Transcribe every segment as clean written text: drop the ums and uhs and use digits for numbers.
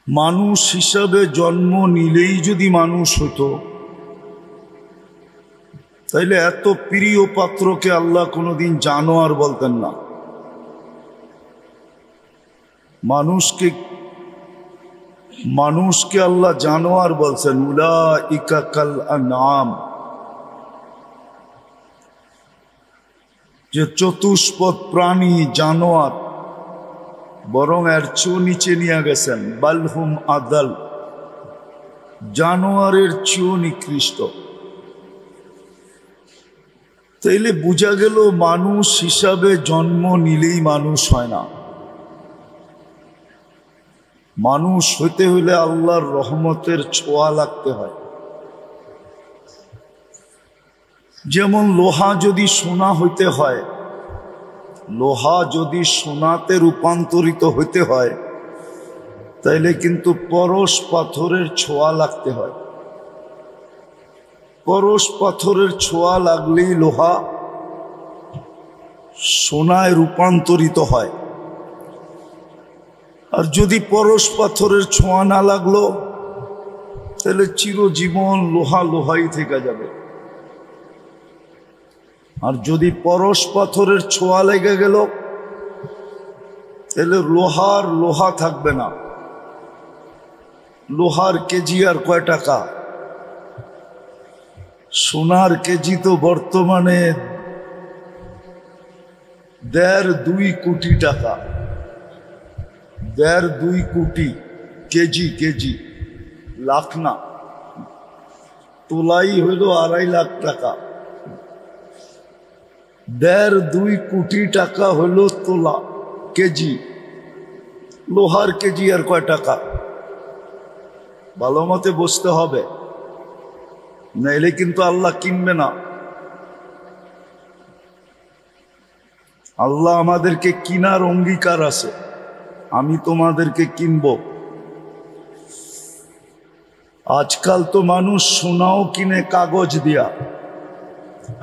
মানুষ হিসাবে জন্ম নিলেই যদি মানুষ হতো তাইলে এত প্রিয় পাত্রকে আল্লাহ কোনোদিন জানোয়ার বলতেন না। মানুষকে আল্লাহ জানোয়ার বলছেন, উলাইকা কাল আনআম, যে চতুষ্পদ প্রাণী জানোয়ার, বরং এর চেয়েও নিচে নিয়ে গেছেন, বালহুম আদাল, জানোয়ারের চেয়েও নিকৃষ্ট। তাইলে বোঝা গেল মানুষ হিসাবে জন্ম নিলেই মানুষ হয় না। মানুষ হইতে হইলে আল্লাহর রহমতের ছোঁয়া লাগতে হয়। যেমন লোহা যদি সোনা হইতে হয়, লোহা যদি সোনাতে রূপান্তরিত হইতে হয় তাইলে কিন্তু পরশ পাথরের ছোঁয়া লাগতে হয়। পরশ পাথরের ছোঁয়া লাগলেই লোহা সোনায় রূপান্তরিত হয়। আর যদি পরশ পাথরের ছোঁয়া না লাগলো তাহলে চিরজীবন লোহা লোহাই থেকে যাবে। আর যদি পরশ পাথরের ছোঁয়া লেগে গেল তাহলে লোহার লোহা থাকবে না। লোহার কেজি আর কয় টাকা? সোনার কেজি তো বর্তমানে 1.5-2 কোটি টাকা। 1.5-2 কোটি কেজি, লাখ না, তোলাই হইল 2.5 লাখ টাকা। 1.5-2 কোটি টাকা হলো তোলা কেজি। লোহার কেজি আর কয় টাকা? ভালো মতে বসতে হবে, নাইলে কিন্তু আল্লাহ কিনবে না। আল্লাহ আমাদেরকে কিনার অঙ্গীকার আছে, আমি তোমাদেরকে কিনব। আজকাল তো মানুষ সোনাও কিনে কাগজ দিয়া,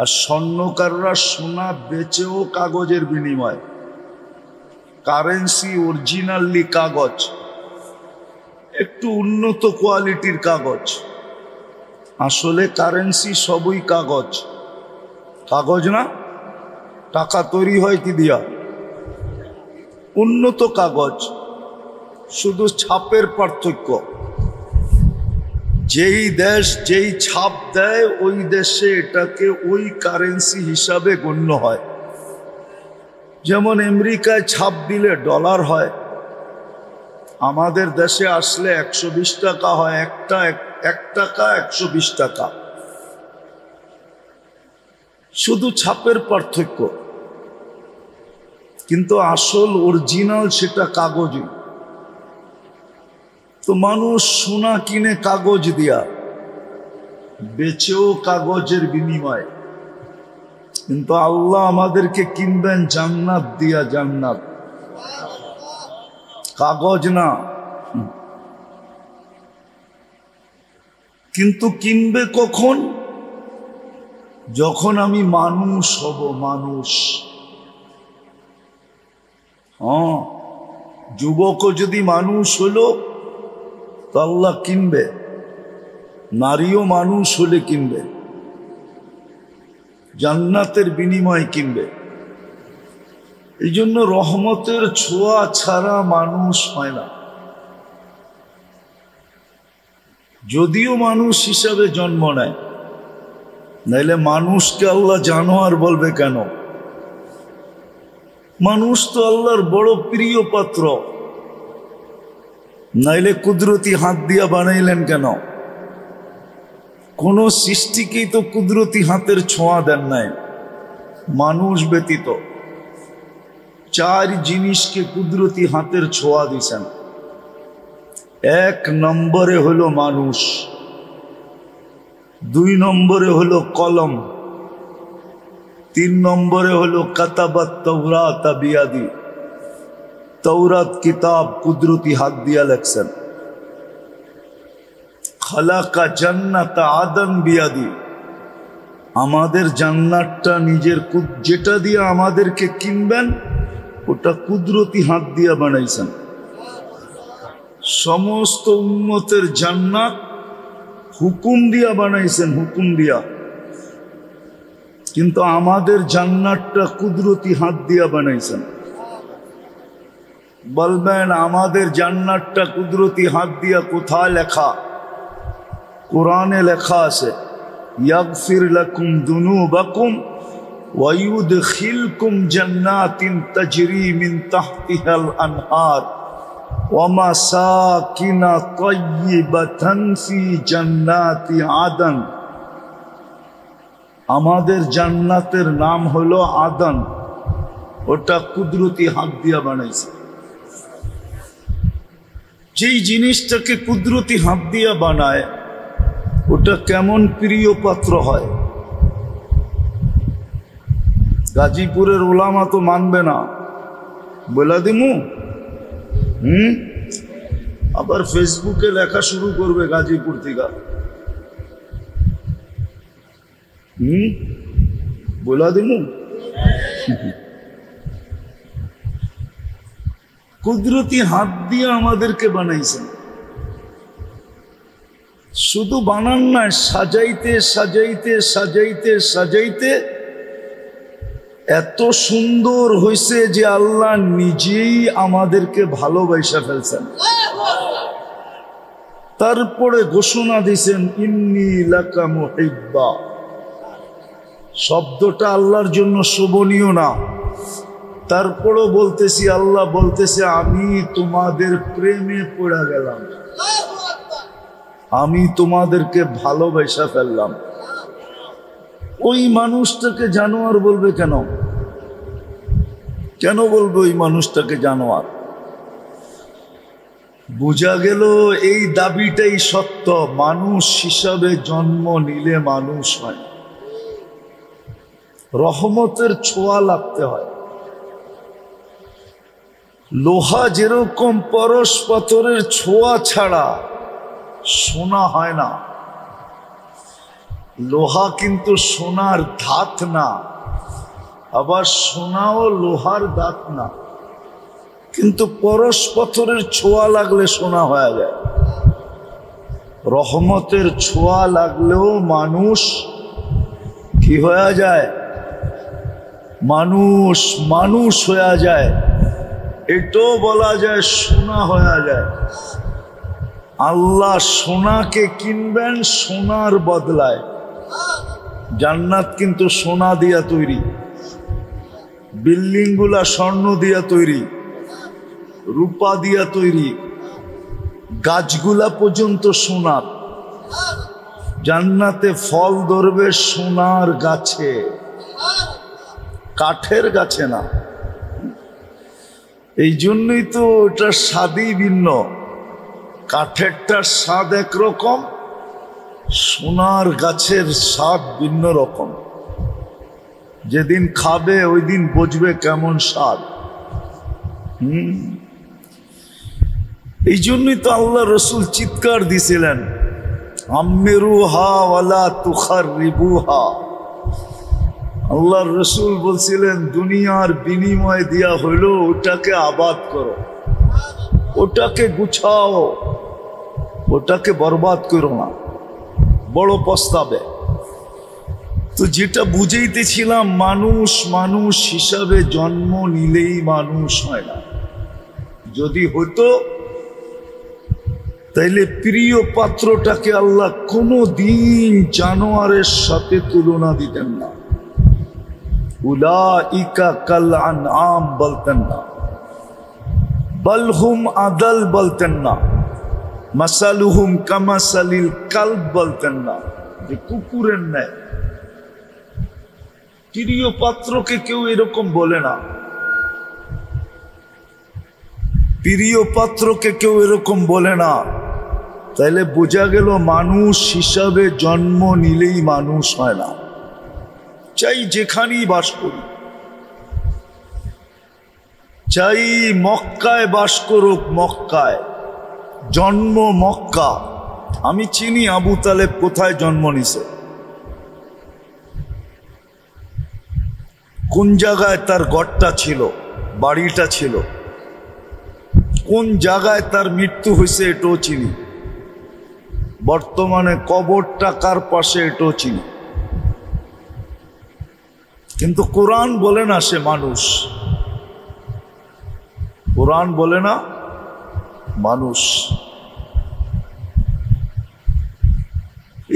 আর স্বর্ণকাররা সোনা বেচেও কাগজের বিনিময়। কারেন্সি অরিজিনালি কাগজ, একটু উন্নত কোয়ালিটির কাগজ। আসলে কারেন্সি সবই কাগজ। কাগজ না, টাকা তৈরি হয় কি দিয়া? উন্নত কাগজ, শুধু ছাপের পার্থক্য। যেই দেশ যেই ছাপ দেয় ওই দেশে এটাকে ওই কারেন্সি হিসাবে গণ্য হয়। যেমন আমেরিকায় ছাপ দিলে ডলার হয়, আমাদের দেশে আসলে 120 টাকা হয়। 1 টাকা 120 টাকা, শুধু ছাপের পার্থক্য, কিন্তু আসল অরিজিনাল সেটা কাগজই। তো মানুষ সোনা কিনে কাগজ দিয়া, বেচেও কাগজের বিনিময়। কিন্তু আল্লাহ আমাদেরকে কিনবেন জান্নাত দিয়া, জান্নাত, কাগজ না। কিন্তু কিনবে কখন? যখন আমি মানুষ হব, মানুষ। যুবকও যদি মানুষ হলো তো আল্লাহ কিনবে, নারীও মানুষ হলে কিনবে, জান্নাতের বিনিময় কিনবে। এই জন্য রহমতের ছোঁয়া ছাড়া মানুষ হয় না। যদিও মানুষ হিসাবে জন্ম নেয়, নাইলে মানুষকে আল্লাহ জানোয়ার বলবে কেন? মানুষ তো আল্লাহর বড় প্রিয় পাত্র, নাইলে কুদরতি হাত দিয়া বানাইলেন কেন? কোন সৃষ্টিকেই তো কুদরতি হাতের ছোঁয়া দেন নাই, মানুষ ব্যতীত। 4 জিনিসকে কুদরতি হাতের ছোঁয়া দিছেন। 1 নম্বরে হলো মানুষ, 2 নম্বরে হলো কলম, 3 নম্বরে হলো কাতাবাত তাওরাত বিয়াদি, তৌরাত কিতাব কুদরতি হাত দিয়া লেখছেন। খালাকা জান্নাত আদন বিয়াদি, আমাদের জান্নাতটা নিজের যেটা দিয়ে আমাদেরকে কিনবেন ওটা কুদরতি হাত দিয়া বানাইছেন। সমস্ত উম্মতের জান্নাত হুকুম দিয়া বানাইছেন, হুকুম দিয়া। কিন্তু আমাদের জান্নাতটা কুদরতি হাত দিয়া বানাইছেন। বলবেন আমাদের জান্নাতটা কুদরতি হাত দিয়া কোথায় লেখা? কোরআনে লেখা আছে, ইয়াগফির লাকুম দুনুবাকুম ওয়া ইউদখিলকুম জান্নাতিন তাজরি মিন তাহতিহাল আনহার ওয়া মাসাকিনা তাইয়্যিবাতান ফি জান্নাতি আদন। আমাদের জান্নাতের নাম হলো আদন, ওটা কুদরতি হাত দিয়া বানাইছে। যেই জিনিসটাকে কুদরতি হাত দিয়া বানায় ওটা কেমন প্রিয় পাত্র হয়। গাজীপুরের ওলামা তো মানবে না, বলে দিমু। আবার ফেসবুকে লেখা শুরু করবে গাজীপুর থেকে। বলে দিমু। কুদরতি হাত দিয়ে আমাদেরকে বানাইছেন। শুধু বানান না, সাজাইতে সাজাইতে সাজাইতে সাজাইতে এত সুন্দর হয়েছে যে আল্লাহ নিজেই আমাদেরকে ভালোবাসা ফেলছেন। তারপরে ঘোষণা দিয়েছেন ইন্নী লাকা মুহিব্বা। শব্দটা আল্লাহর জন্য শোভনীয় না, তারপরও বলতেছি, আল্লাহ বলতেছে আমি তোমাদের প্রেমে পড়ে গেলাম, আমি তোমাদেরকে ভালোবাসা ফেললাম। ওই মানুষটাকে জানোয়ার বলবে কেন? কেন বলবে ওই মানুষটাকে জানোয়ার? বোঝা গেল এই দাবিটাই সত্য, মানুষ হিসাবে জন্ম নিলে মানুষ হয়, রহমতের ছোঁয়া লাগতে হয়। লোহা যেরকম পরশ পাথরের ছোঁয়া ছাড়া সোনা হয় না, লোহা কিন্তু সোনার ধাত না, আবার সোনাও লোহার দাঁত না, কিন্তু পরশ পাথরের ছোঁয়া লাগলে সোনা হয়ে যায়। রহমতের ছোঁয়া লাগলেও মানুষ কি হয়ে যায়? মানুষ মানুষ হয়ে যায়। এটাও বলা যায় সোনা হয়ে যায়। আল্লাহ সোনাকে কিনবেন সোনার বদলায়। জান্নাত কিন্তু সোনা দিয়া তৈরি, বিল্ডিং গুলা স্বর্ণ দিয়া তৈরি, রূপা দিয়া তৈরি, গাছগুলা পর্যন্ত সোনার। জান্নাতে ফল ধরবে সোনার গাছে, কাঠের গাছে না। এই জন্যই তো ওটার স্বাদই ভিন্ন। কাঠেরটার স্বাদ একরকম, সোনার গাছের স্বাদ ভিন্ন রকম। যেদিন খাবে ওই দিন বুঝবে কেমন স্বাদ। এই জন্যই তো আল্লাহ রসুল চিৎকার দিছিলেন, আম্মিরুহা ওয়ালা তুখাররিবুহা। আল্লাহর রসুল বলছিলেন দুনিয়ার বিনিময় দিয়া হইল ওটাকে আবাদ করো, ওটাকে গুছাও, ওটাকে বরবাদ করো না। বড় প্রস্তাবে তো যেটা বুঝাইতেছিলাম, মানুষ মানুষ হিসাবে জন্ম নিলেই মানুষ হয় না। যদি হতো তাইলে প্রিয় পাত্রটাকে আল্লাহ কোনো দিন জানোয়ারের সাথে তুলনা দিতেন না। উলাইকা কাল আনআম বলতেন না, বালহুম আদাল বলতেন না, মাসালুহুম কামাসালিল কালব বলতেন না, যে কুকুরের ন্যায়। প্রিয় পাত্রকে কেউ এরকম বলে না, প্রিয় পাত্রকে কেউ এরকম বলে না। তাইলে বোঝা গেল মানুষ হিসাবে জন্ম নিলেই মানুষ হয় না। চাই যেখানেই বাস করি, চাই মক্কায় বাস করুক, মক্কায় জন্ম মক্কা। আমি চিনি আবু তালেব কোথায় জন্ম নিছে, কোন জায়গায় তার ঘরটা ছিল, বাড়িটা ছিল, কোন জায়গায় তার মৃত্যু হয়েছে এটাও চিনি, বর্তমানে কবরটা কার পাশে এটাও চিনি। কিন্তু কোরআন বলে না সে মানুষ, কোরআন বলে না মানুষ।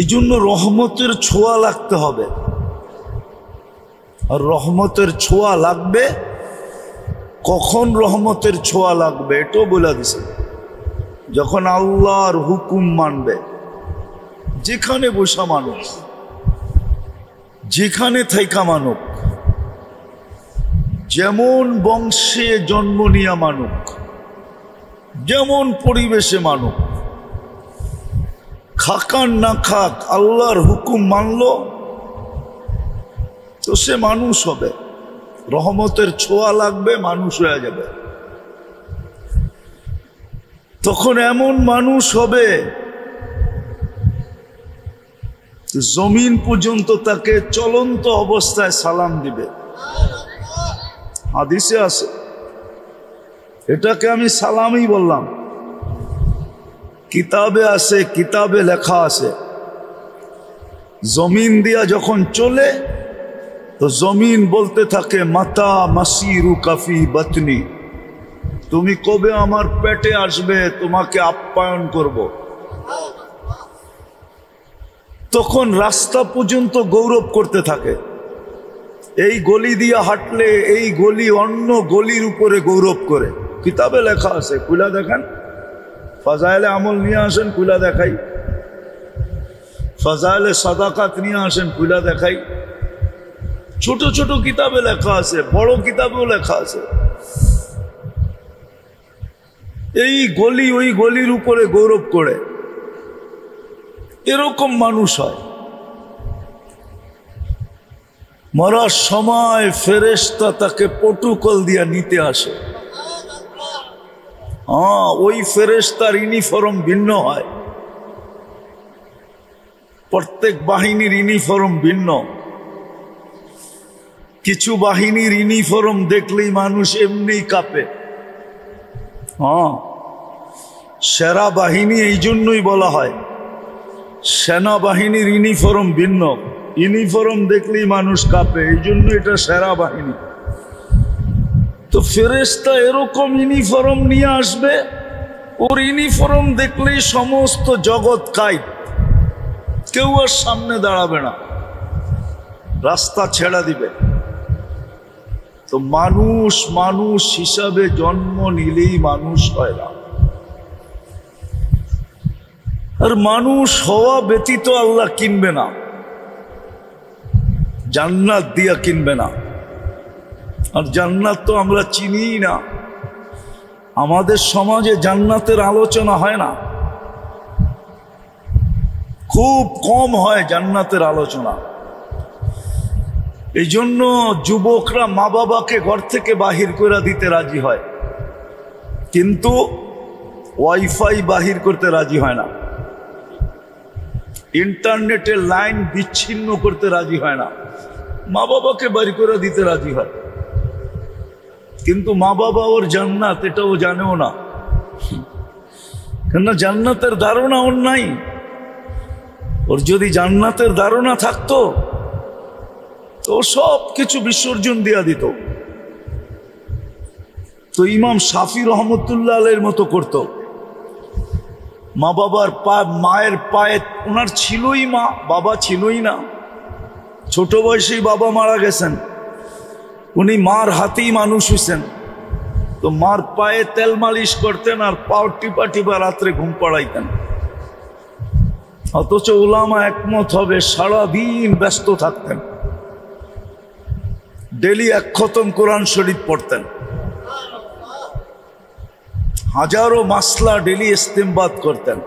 এই জন্য রহমতের ছোঁয়া লাগতে হবে, আর রহমতের ছোঁয়া লাগবে কখন? রহমতের ছোঁয়া লাগবে এটাও বলে দিছে, যখন আল্লাহর হুকুম মানবে। যেখানে বসা মানুষ, যেখানে থাইকা মানুক, যেমন বংশে জন্ম নিয়া মানুক, যেমন পরিবেশে মানুক, খাকান না খাক, আল্লাহর হুকুম মানলো তো সে মানুষ হবে। রহমতের ছোঁয়া লাগবে, মানুষ হয়ে যাবে। তখন এমন মানুষ হবে জমিন পর্যন্ত তাকে চলন্ত অবস্থায় সালাম দিবে। হাদিসে আছে, এটাকে আমি সালামই বললাম, কিতাবে আছে, কিতাবে লেখা আছে। জমিন দিয়া যখন চলে তো জমিন বলতে থাকে মাতা মাসিরু কাফি বাতনি, তুমি কবে আমার পেটে আসবে, তোমাকে আপ্যায়ন করব। তখন রাস্তা পর্যন্ত গৌরব করতে থাকে। এই গলি দিয়া হাঁটলে এই গলি অন্য গলির উপরে গৌরব করে। কিতাবে লেখা আছে, খুলা দেখেন, ফাজাইলে আমল নিয়ে আসেন, খুলা দেখাই। ফাজাইলে সাদাকাত নিয়ে আসেন, খুলা দেখাই। ছোট ছোট কিতাবে লেখা আছে, বড় কিতাবেও লেখা আছে। এই গলি ওই গলির উপরে গৌরব করে, এরকম মানুষ হয়। মরার সময় ফেরেশতা তাকে প্রটোকল দিয়া নিতে আসে। ওই ফেরেশতার ইউনিফর্ম ভিন্ন হয়, প্রত্যেক বাহিনীর ইউনিফর্ম ভিন্ন। কিছু বাহিনীর ইউনিফর্ম দেখলেই মানুষ এমনি কাঁপে। সেরা বাহিনী এই জন্যই বলা হয়, সেনাবাহিনীর ইউনিফর্ম ভিন্ন, ইউনিফর্ম দেখলেই মানুষ কাঁপে, এই জন্য এটা সেরা বাহিনী। তো ফেরেশতা এরকম ইউনিফর্ম নিয়ে আসবে, ওর ইউনিফর্ম দেখলেই সমস্ত জগৎ কাঁপে, কেউ আর সামনে দাঁড়াবে না, রাস্তা ছেড়া দিবে। তো মানুষ মানুষ হিসাবে জন্ম নিলেই মানুষ হয় না। আর মানুষ হওয়া ব্যতীত আল্লাহ কিনবে না, জান্নাত দিয়া কিনবে না। আর জান্নাত তো আমরা চিনি না, আমাদের সমাজে জান্নাতের আলোচনা হয় না, খুব কম হয় জান্নাতের আলোচনা। এই জন্য যুবকরা মা বাবাকে ঘর থেকে বাহির করে দিতে রাজি হয়, কিন্তু ওয়াইফাই বাহির করতে রাজি হয় না, ইন্টারনেটের লাইন বিচ্ছিন্ন করতে রাজি হয় না। মা বাবাকে বাড়ি করে দিতে রাজি হয়, কিন্তু মা বাবা ওর জান্নাত এটাও জানেও না, কেননা জান্নাতের ধারণা ওর নাই। ওর যদি জান্নাতের ধারণা থাকতো তো সব কিছু বিসর্জন দিয়া দিত। তো ইমাম শাফি রহমতুল্লাহ আলাইহির মতো করত। মা বাবার মায়ের পায়ে, ওনার ছিলই মা, বাবা ছিলই না, ছোট বয়সেই বাবা মারা গেছেন, উনি মার হাতেই মানুষ হয়েছেন। তো মার পায়ে তেল মালিশ করতেন আর পাও টিপা টিপা রাত্রে ঘুম পাড়াইতেন। অথচ উলামা একমত হবে সারাদিন ব্যস্ত থাকতেন, ডেলি এক খতম কোরআন শরীফ পড়তেন, হাজারো মাসলা ডেলি ইস্তেমবাদ করতেন,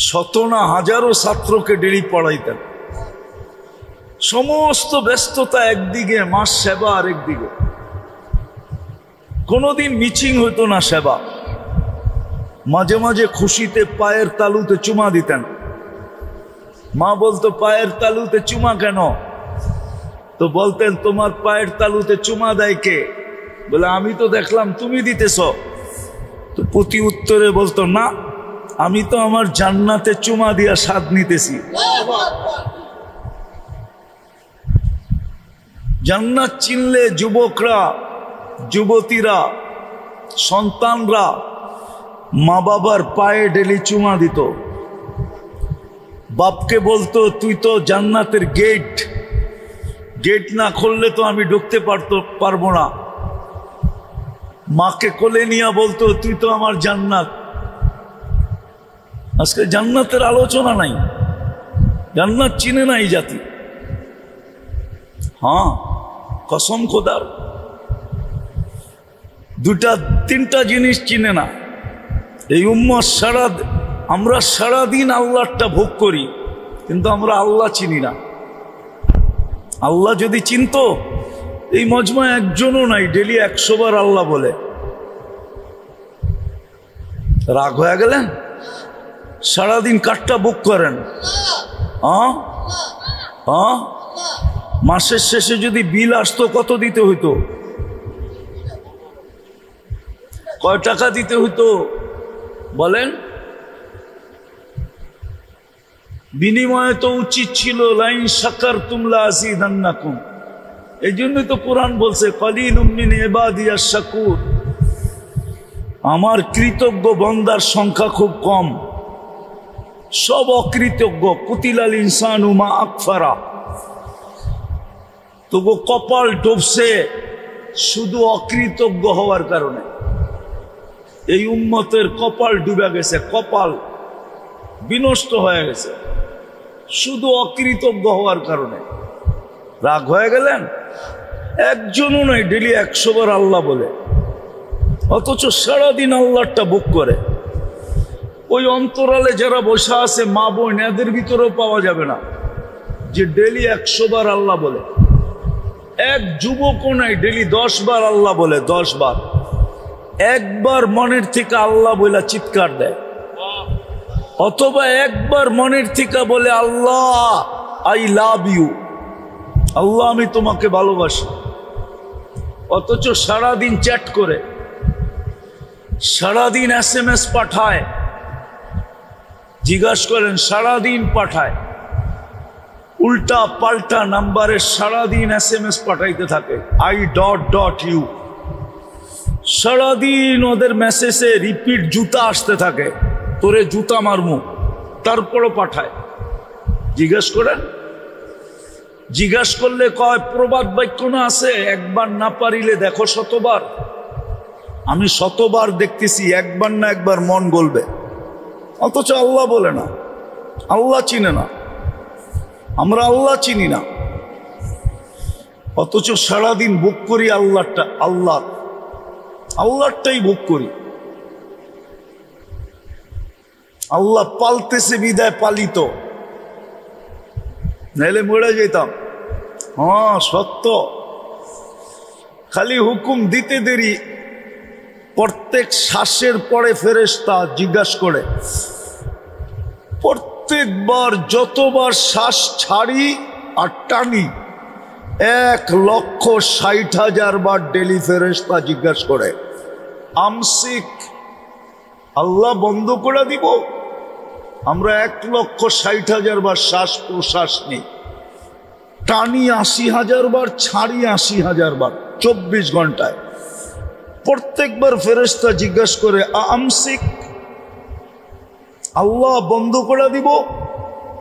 শত না হাজারো ছাত্রকে ডেলি পড়াইতেন। সমস্ত ব্যস্ততা একদিকে, মাস সেবা আরেকদিকে। কোনোদিন মিচিং হইতো না সেবা। মাঝে মাঝে খুশিতে পায়ের তালুতে চুমা দিতেন। মা বলতো পায়ের তালুতে চুমা কেন? তো বলতেন তোমার পায়ের তালুতে চুমা দেয় কে? বলে আমি তো দেখলাম তুমি দিতেছ। তো প্রতি উত্তরে বলতো না, আমি তো আমার জান্নাতে চুমা দিয়া স্বাদ নিতেছি। জান্নাত চিনলে যুবকরা, যুবতীরা, সন্তানরা মা বাবার পায়ে ডেলি চুমা দিত। বাপকে বলতো তুই তো জান্নাতের গেট, গেট না খুললে তো আমি ঢুকতে পারবো না। মাকে কোলে নিয়ে বলতো তুই তো আমার জান্নাত। আজকে জান্নাতের আলোচনা নাই, জান্নাত চিনে না এই জাতি। হ্যাঁ, কসম খোদার, দুটা তিনটা জিনিস চিনে না এই উম্মত। আমরা সারাদিন আল্লাহটা ভোগ করি, কিন্তু আমরা আল্লাহ চিনি না। আল্লাহ যদি চিনতো, এই মজমা একজনও নাই ডেলি 100 বার আল্লাহ বলে। রাগ হয়ে গেলেন? সারাদিন কাঠটা বুক করেন। মাসের শেষে যদি বিল আসতো কত দিতে হইতো? কয় টাকা দিতে হইতো বলেন? বিনিময়ে তো উচিত ছিল লাইন শাকারতুম লাযিদান্নাকুম। এই জন্যই তো কোরআন বলছে কলিলুম মিন ইবাদিয়াশ শাকুর, আমার কৃতজ্ঞ বান্দার সংখ্যা খুব কম, সব অকৃতজ্ঞ। কুতিলাল ইনসানু মা আকফারা, তবু কপাল ডুবছে শুধু অকৃতজ্ঞ হওয়ার কারণে। এই উম্মতের কপাল ডুবে গেছে, কপাল বিনষ্ট হয়ে গেছে শুধু অকৃতজ্ঞ হওয়ার কারণে। রাগ হয়ে গেলেন? একজনও নয় ডেলি 100 বার আল্লাহ বলে, অথচ সারাদিন আল্লাহটা বুক করে। ওই অন্তরালে যারা বসা আছে মা বোন, এদের ভিতরেও পাওয়া যাবে না যে ডেলি 100 বার আল্লাহ বলে। এক যুবকও নাই ডেলি 10 বার আল্লাহ বলে, 10 বার। একবার মনের থেকে আল্লাহ বলে চিৎকার দেয়, অথবা একবার মনের থেকে বলে আল্লাহ আই লাভ ইউ, আল্লাহ আমি তোমাকে ভালোবাসি। অথচ সারাদিন চ্যাট করে, সারাদিন SMS পাঠায়। জিজ্ঞাসা করেন, সারাদিন পাঠায় উল্টা পাল্টা নাম্বারে, সারাদিন SMS পাঠাইতে থাকে I.U। সারাদিন ওদের মেসেজে রিপিট জুতা আসতে থাকে, তোরে জুতা মারমু, তারপরও পাঠায়। জিজ্ঞাসা করেন, জিজ্ঞাসা করলে কয় প্রবাদ বাক্য না আছে, একবার না পারিলে দেখো 100 বার। আমি 100 বার দেখতেছি, একবার না একবার মন গলবে। অথচ আল্লাহ বলে না, আল্লাহ চিনে না, আমরা আল্লাহ চিনি না। অথচ সারাদিন বুক করি আল্লাহটাই বুক করি। আল্লাহ পালতেছে বিদায় পালিত, নাইলে মরে যেতাম। হ্যাঁ সত্য, খালি হুকুম দিতে দেরি। প্রত্যেক শ্বাসের পরে ফেরেশতা জিজ্ঞাসা করে, প্রত্যেকবার যতবার শ্বাস ছাড়ি আর টানি 1,60,000 বার ডেলি ফেরেশতা জিজ্ঞাসা করে আমসিক, আল্লাহ বন্ধ করে দিব। আমরা 1,60,000 বার শ্বাস প্রশ্বাস নিই, টানি 80,000 বার, ছাড়ি 80,000 বার 24 ঘন্টায়। প্রত্যেকবার ফেরেশতা জিজ্ঞাসা করে আমসিক, আল্লাহ বন্ধ করে দিব।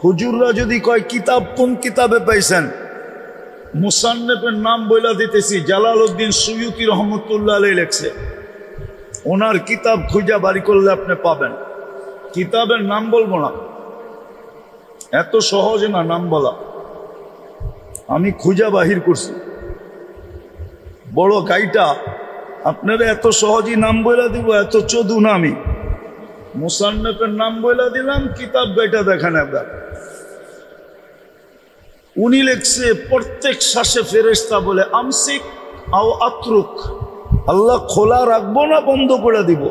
হুজুররা যদি কয় কিতাব কোন কিতাবে পাইছেন, মুসান্নেফের নাম বইলা দিতেছি, জালালউদ্দিন সুয়ুতি রহমতুল্লাহ আলাইহি লেখছে। ওনার কিতাব খুঁজা বাড়ি করলে আপনি পাবেন। কিতাবের নাম বলবো না, এত সহজ না নাম বলা, আমি খুঁজা বাহির করছি। বড় গাইটা আপনারা এত সহজই নাম বইলা দিব, এত চোদু না আমি। মুসান্নেফের নাম বইলা দিলাম, কিতাব গাইটা দেখেন একবার। উনি লেখছে প্রত্যেক শ্বাসে ফেরেশতা বলে আমসিক আও আত্রুক, আল্লাহ খোলা রাখবো না বন্ধ করে দিব।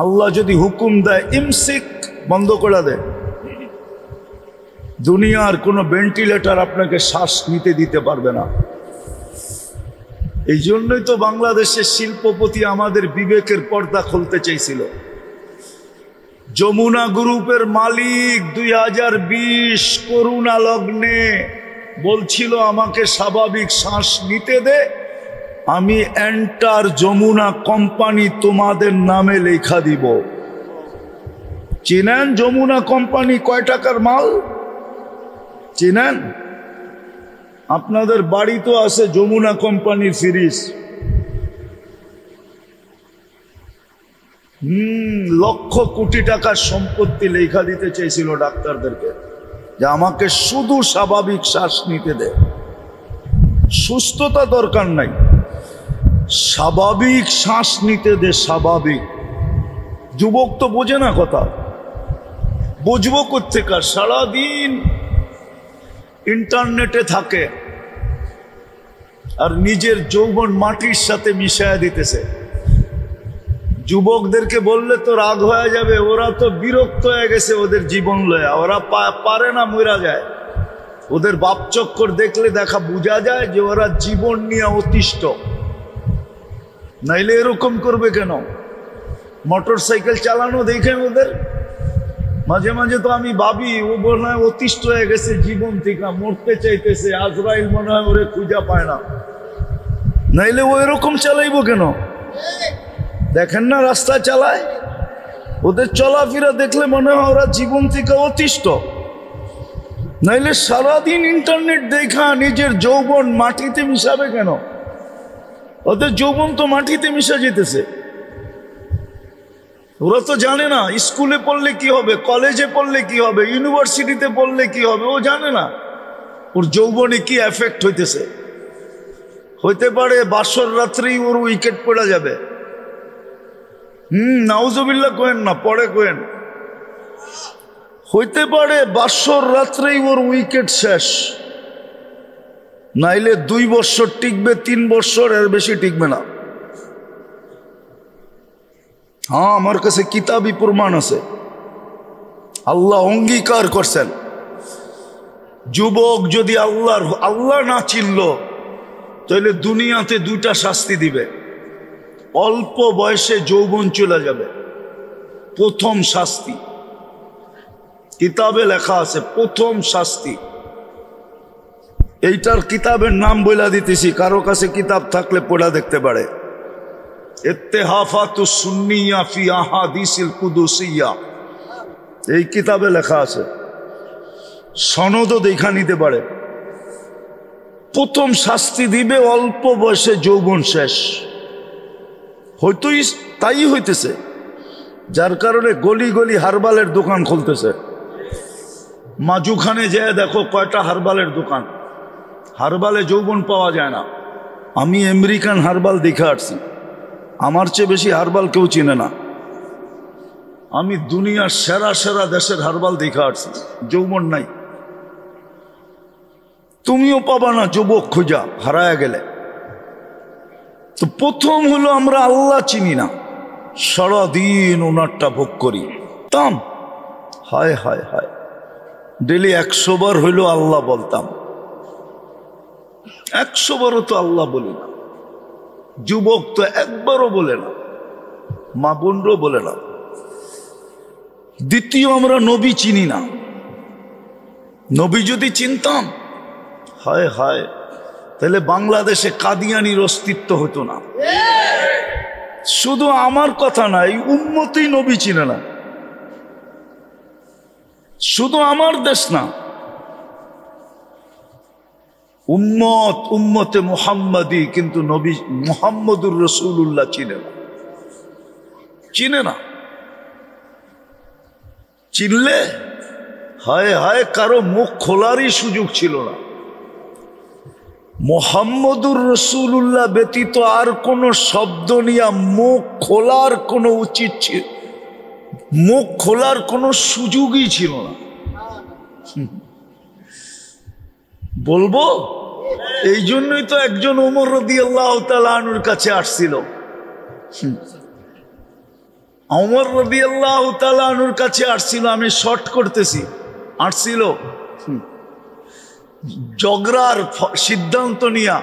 আল্লাহ যদি হুকুম দেয় ইমসিক, বন্ধ করে দেয়। দুনিয়ার কোনো ভেন্টিলেটর আপনাকে শ্বাস নিতে দিতে পারবে না। এই জন্যই তো বাংলাদেশের শিল্পপতি আমাদের বিবেকের পর্দা খুলতে চাইছিল। যমুনা গ্রুপের মালিক 2020 করোনা লগ্নে বলছিল আমাকে স্বাভাবিক শ্বাস নিতে দে, আমি এন্টার যমুনা কোম্পানি তোমাদের নামে লেখা দিব। চিনেন যমুনা কোম্পানি কয় টাকার মাল? চিনেন? আপনাদের বাড়ি তো আছে যমুনা কোম্পানির ফ্রিজ। লক্ষ কোটি টাকার সম্পত্তি লেখা দিতে চাইছিল ডাক্তারদেরকে যে আমাকে শুধু স্বাভাবিক শ্বাস নিতে দে, সুস্থতা দরকার নাই, স্বাভাবিক শ্বাস নিতে দে। স্বাভাবিক যুবক তো বোঝে না কথা, বুঝবো কোত্থেকার? সারাদিন ইন্টারনেটে থাকে আর নিজের যৌবন মাটির সাথে মিশায়া দিতেছে। যুবকদেরকে বললে তো রাগ হয়ে যাবে, ওরা তো বিরক্ত হয়ে গেছে ওদের জীবন লয়া, ওরা পারে না, মরা যায়। ওদের বাপ চক্কর দেখলে বোঝা যায় যে ওরা জীবন নিয়ে অতিষ্ঠ, নাইলে এরকম করবে কেন? মোটর সাইকেল চালানো দেখেন ওদের, মাঝে মাঝে তো আমি ভাবি ও মনে হয় অতিষ্ঠ হয়ে গেছে জীবন থেকে, মরতে চাইতেছে, আজরাইল মনে হয় ওরে খুঁজা পায় না, নাইলে ও এরকম চালাইবো কেন? দেখেন না রাস্তায় চালায়, ওদের চলাফেরা দেখলে মনে হয় ওরা জীবন থেকে অতিষ্ঠ, নাইলে সারাদিন ইন্টারনেট দেখা নিজের যৌবন মাটিতে মিশাবে কেন? ওদের যৌবন তো মাটিতে মিশা যেতেছে। ওরা তো জানে না স্কুলে পড়লে কি হবে, কলেজে পড়লে কি হবে, ইউনিভার্সিটিতে পড়লে কি হবে, ও জানে না ওর যৌবনে কি এফেক্ট হইতেছে। হইতে পারে বাসর রাত্রেই ওর উইকেট পড়ে যাবে। নাউজুবিল্লাহ কোয়েন না, পরে কোয়েন। হইতে পারে বাসর রাত্রেই ওর উইকেট শেষ, নাইলে 2 বছর টিকবে, 3 বছর, এর বেশি টিকবে না। হ্যাঁ, আমার কাছে কিতাবি প্রমাণ আছে, আল্লাহ অঙ্গীকার করছেন যুবক যদি আল্লাহ না চিনল তাহলে দুনিয়াতে 2টা শাস্তি দিবে। অল্প বয়সে যৌবন চলে যাবে, প্রথম শাস্তি, কিতাবে লেখা আছে প্রথম শাস্তি। এইটার কিতাবের নাম বইলা দিতেছি, কারো কাছে কিতাব থাকলে পড়া দেখতে পারে। ইত্তেহাফাতুস সুন্নিয়া ফি আহাদিসিল কুদুসিয়া, এই কিতাবে লেখা আছে, সনদও দেখা নিতে পারে। প্রথম শাস্তি দিবে অল্প বয়সে যৌবন শেষ। হয়তো তাই হইতেছে, যার কারণে গলি গলি হারবালের দোকান খুলতেছে। মাজুখানে যেয়ে দেখো কয়টা হারবালের দোকান, হারবালে যৌবন পাওয়া যায় না। আমি আমেরিকান হারবাল দেখে আসছি, আমার চেয়ে বেশি হারবাল কেউ চিনে না। আমি দুনিয়ার সেরা সেরা দেশের হারবাল দেখে আসছি, যৌবন নাই। তুমিও পাবা না যুবক খোঁজা হারায়া গেলে। তো প্রথম হলো আমরা আল্লাহ চিনি না, সারাদিন ওনারটা ভোগ করি। তাম হায় হায় হায়, ডেলি 100 বার হইলো আল্লাহ বলতাম, 100 বারও তো আল্লাহ বলি না। যুবক তো একবারও বলে না, মা বোনরও বলে না। দ্বিতীয়, আমরা নবী চিনি না। নবী যদি চিনতাম, হায় হায়, তাহলে বাংলাদেশে কাদিয়ানির অস্তিত্ব হতো না। শুধু আমার কথা না, এই উম্মতই নবী চিনে না। শুধু আমার দেশ না, উম্মতে মুহাম্মাদি কিন্তু নবী মুহাম্মদুর রাসূলুল্লাহ চিনে না। চিনলে হায় হায়, কারো মুখ খোলারই সুযোগ ছিল না। মুহাম্মদুর রাসূলুল্লাহ ব্যতীত আর কোন শব্দ নিয়ে মুখ খোলার কোনো উচিত ছিল, মুখ খোলার কোনো সুযোগই ছিল না। বলবো, এই জন্যই তো একজন ওমর রাদিয়াল্লাহু তাআলা আনহুর কাছে আসছিল। ওমর রাদিয়াল্লাহু তাআলা আনহুর কাছে আসছিল, আমি শর্ট করতেছি, আসছিল ঝগড়ার সিদ্ধান্ত নিয়া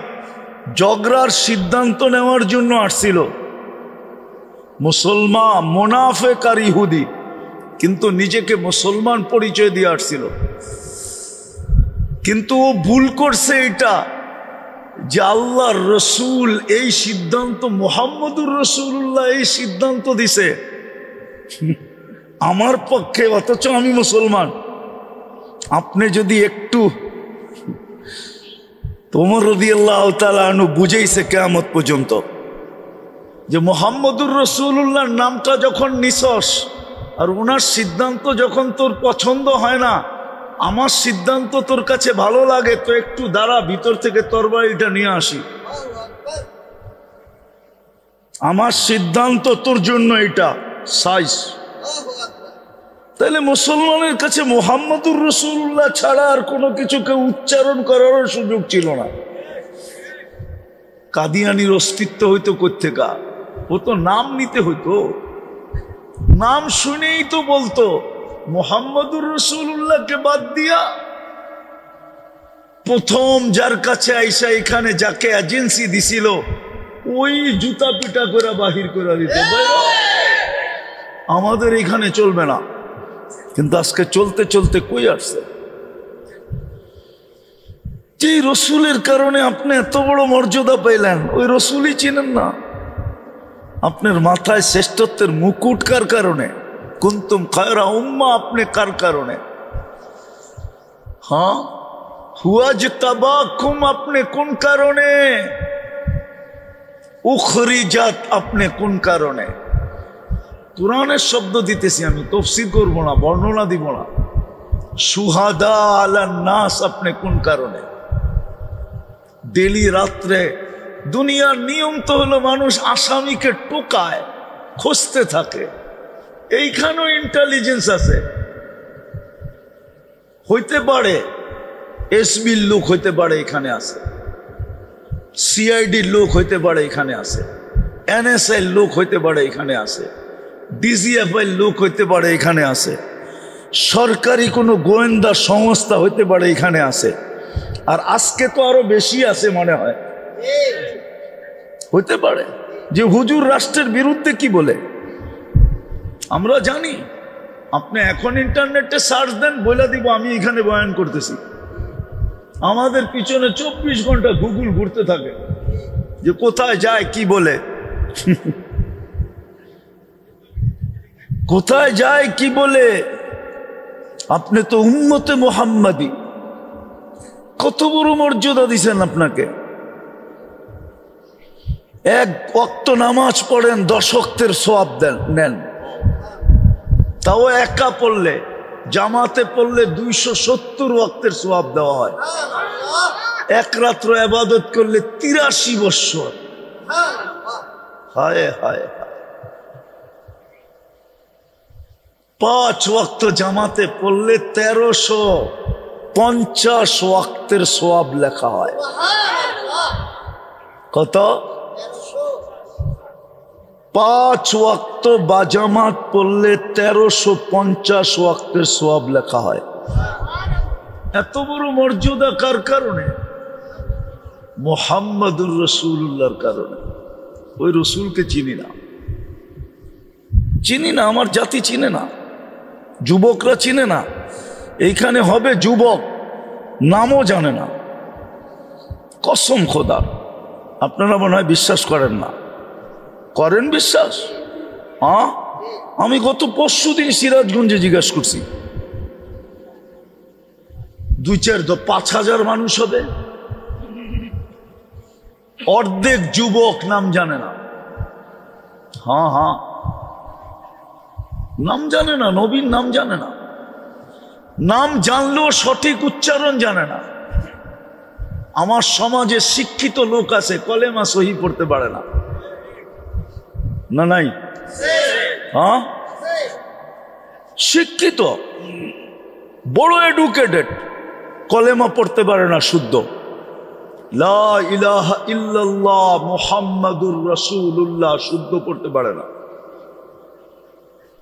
ঝগড়ার সিদ্ধান্ত নেওয়ার জন্য আসছিল, মুসলমান মুনাফিক আর ইহুদি, কিন্তু নিজেকে মুসলমান পরিচয় দিয়ে আসছিল। কিন্তু ও ভুল করছে এটা যে আল্লাহর রসুল এই সিদ্ধান্ত, মুহাম্মদুর রাসূলুল্লাহ এই সিদ্ধান্ত দিছে আমার পক্ষে, অথচ আমি মুসলমান। আপনি যদি একটু ওমর রাদিয়াল্লাহু তাআলা আনহু বুঝাইছে কিয়ামত পর্যন্ত যে মুহাম্মদুর রাসূলুল্লাহর নামটা যখন নিছস আর ওনার সিদ্ধান্ত যখন তোর পছন্দ হয় না, আমার সিদ্ধান্ত তোর কাছে ভালো লাগে, তো একটু দাঁড়া, ভিতর থেকে তরবারিটা নিয়ে আসি, আমার সিদ্ধান্ত তোর জন্য এটা সাইজ। তাহলে মুসলমানের কাছে মুহাম্মদুর রাসূলুল্লাহ ছাড়া আর কোনো কিছুকে উচ্চারণ করার সুযোগ ছিল না। কাদিয়ানির অস্তিত্ব হইতো কোত্থেকা? ও তো নাম নিতে হইতো, নাম শুনেই তো বলতো। মুহাম্মদুর রাসূলুল্লাহকে বাদ দিয়া প্রথম যার কাছে আইসা এখানে যাকে এজেন্সি দিছিল ওই জুতা পিটা করে বাহির করে দিত, আমাদের এখানে চলবে না। কিন্তু আজকে চলতে চলতে কই আসছে? যে রসুলের কারণে আপনি এত বড় মর্যাদা পাইলেন, ওই রসুলই চিনেন না। আপনার মাথায় শ্রেষ্ঠত্বের মুকুট কার কারণে? কুনতুম খায়রা উম্মাহ, আপনি কার কারণে? হ্যাঁ, হুয়াজতাবাকুম, আপনি কোন কারণে? উখরিজাত, আপনি কোন কারণে? কুরআনের শব্দ দিতেছি আমি, তাফসীর করব না, বর্ণনা দিব না। শুহাদা আলান নাস, আপনি কোন কারণে? ডেলি রাত্রে দুনিয়ার নিয়ম তো হলো মানুষ আসামিকে টোকায়, খুঁজতে থাকে। এইখানেও ইন্টেলিজেন্স আছে, হইতে পারে এসবির লোক হইতে পারে এখানে আছে, সিআইডির লোক হইতে পারে এখানে আছে, এনএসআই লোক হইতে পারে এখানে আছে, ডিজিএফআই লোক হইতে পারে এখানে আছে, সরকারি কোনো গোয়েন্দা সংস্থা হইতে পারে এখানে আছে। আর আজকে তো আরো বেশি আছে মনে হয়, হইতে পারে যে হুজুর রাষ্ট্রের বিরুদ্ধে কি বলে আমরা জানি। আপনি এখন ইন্টারনেটে সার্চ দেন, বলে দিব আমি এখানে বয়ান করতেছি। আমাদের পিছনে 24 ঘন্টা গুগল ঘুরতে থাকে যে কোথায় যায় কি বলে, কোথায় যায় কি বলে। আপনি তো উম্মতে মুহাম্মাদি, কত বড় মর্যাদা দিছেন আপনাকে। এক ওয়াক্ত নামাজ পড়েন, 10 ওয়াক্তের সওয়াব নেন, তাও একা পড়লে। জামাতে পড়লে 270 ওয়াক্তের সওয়াব দেওয়া হয়। এক রাত্র ইবাদত করলে 83 বৎসর। হায় হায়, 5 ওয়াক্ত জামাতে পড়লে 1350 ওয়াক্তের সওয়াব লেখা হয়। কত? 5 ওয়াক্ত বাজামাত পড়লে 1350 ওয়াক্তের সওয়াব লেখা হয়। এত বড় মর্যাদা কার কারণে? মুহাম্মদুর রাসূলুল্লাহর কারণে। ওই রসুলকে চিনি না, চিনি না, আমার জাতি চিনে না, যুবকরা চিনে না। এইখানে হবে যুবক, নামও জানে না। কসম খোদার, আপনারা মনে হয় বিশ্বাস করেন না। করেন বিশ্বাস? হ্যাঁ, আমি গত পরশুদিন সিরাজগঞ্জে জিজ্ঞাসা করছি, 2-4-5 মানুষ হবে, অর্ধেক যুবক নাম জানে না। হ্যাঁ হ্যাঁ, নাম জানে না, নবীর নাম জানে না, নাম জানলেও সঠিক উচ্চারণ জানে না। আমার সমাজে শিক্ষিত লোক আছে, কলেমা সহি পড়তে পারে না। না নাই? হ্যাঁ, শিক্ষিত, বড় এডুকেটেড, কলেমা পড়তে পারে না শুদ্ধ। লা ইলাহা ইল্লাল্লাহ মুহাম্মাদুর রাসূলুল্লাহ শুদ্ধ পড়তে পারে না,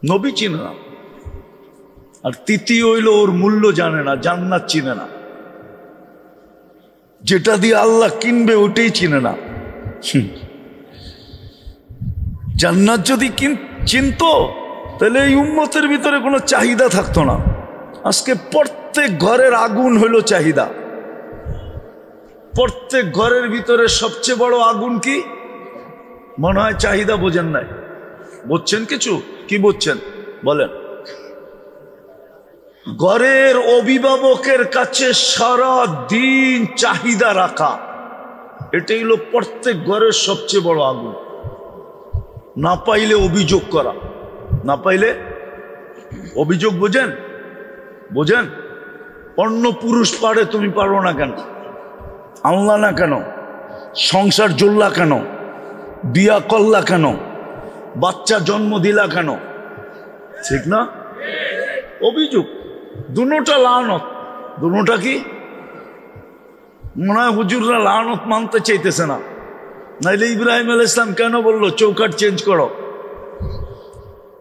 নবী চিনে না। আর তৃতীয় হইল ওর মূল্য জানে না, জান্নাত চিনে না। যেটা দিয়ে আল্লাহ কিনবে ওটাই চিনে না। জান্নাত যদি চিনতো তাহলে এই উম্মতের ভিতরে কোনো চাহিদা থাকতো না। আজকে প্রত্যেক ঘরের আগুন হলো চাহিদা। প্রত্যেক ঘরের ভিতরে সবচেয়ে বড় আগুন কি? মনে হয় চাহিদা বোঝেন নাই। বুঝছেন কিছু? কি বুঝছেন বলেন? ঘরের অভিভাবকের কাছে সারা দিন চাহিদা রাখা, এটাই হলো প্রত্যেক ঘরের সবচেয়ে বড় আগুন। না পাইলে অভিযোগ করা, না পাইলে অভিযোগ। বোঝেন? বোঝেন? অন্য পুরুষ পারে, তুমি পারো না কেন? আনলা না কেন? সংসার জ্বললা কেন? বিয়া করলা কেন? বাচ্চা জন্ম দিলা কেন? ঠিক না? অভিযোগ। দুটোটা লানত। দুটোটা কি? মনে হয় হুজুররা লানত মানতে চাইতেছে না। নাইলে ইব্রাহিম আলাইহিস সালাম কেন বললো চৌকাঠ চেঞ্জ করো?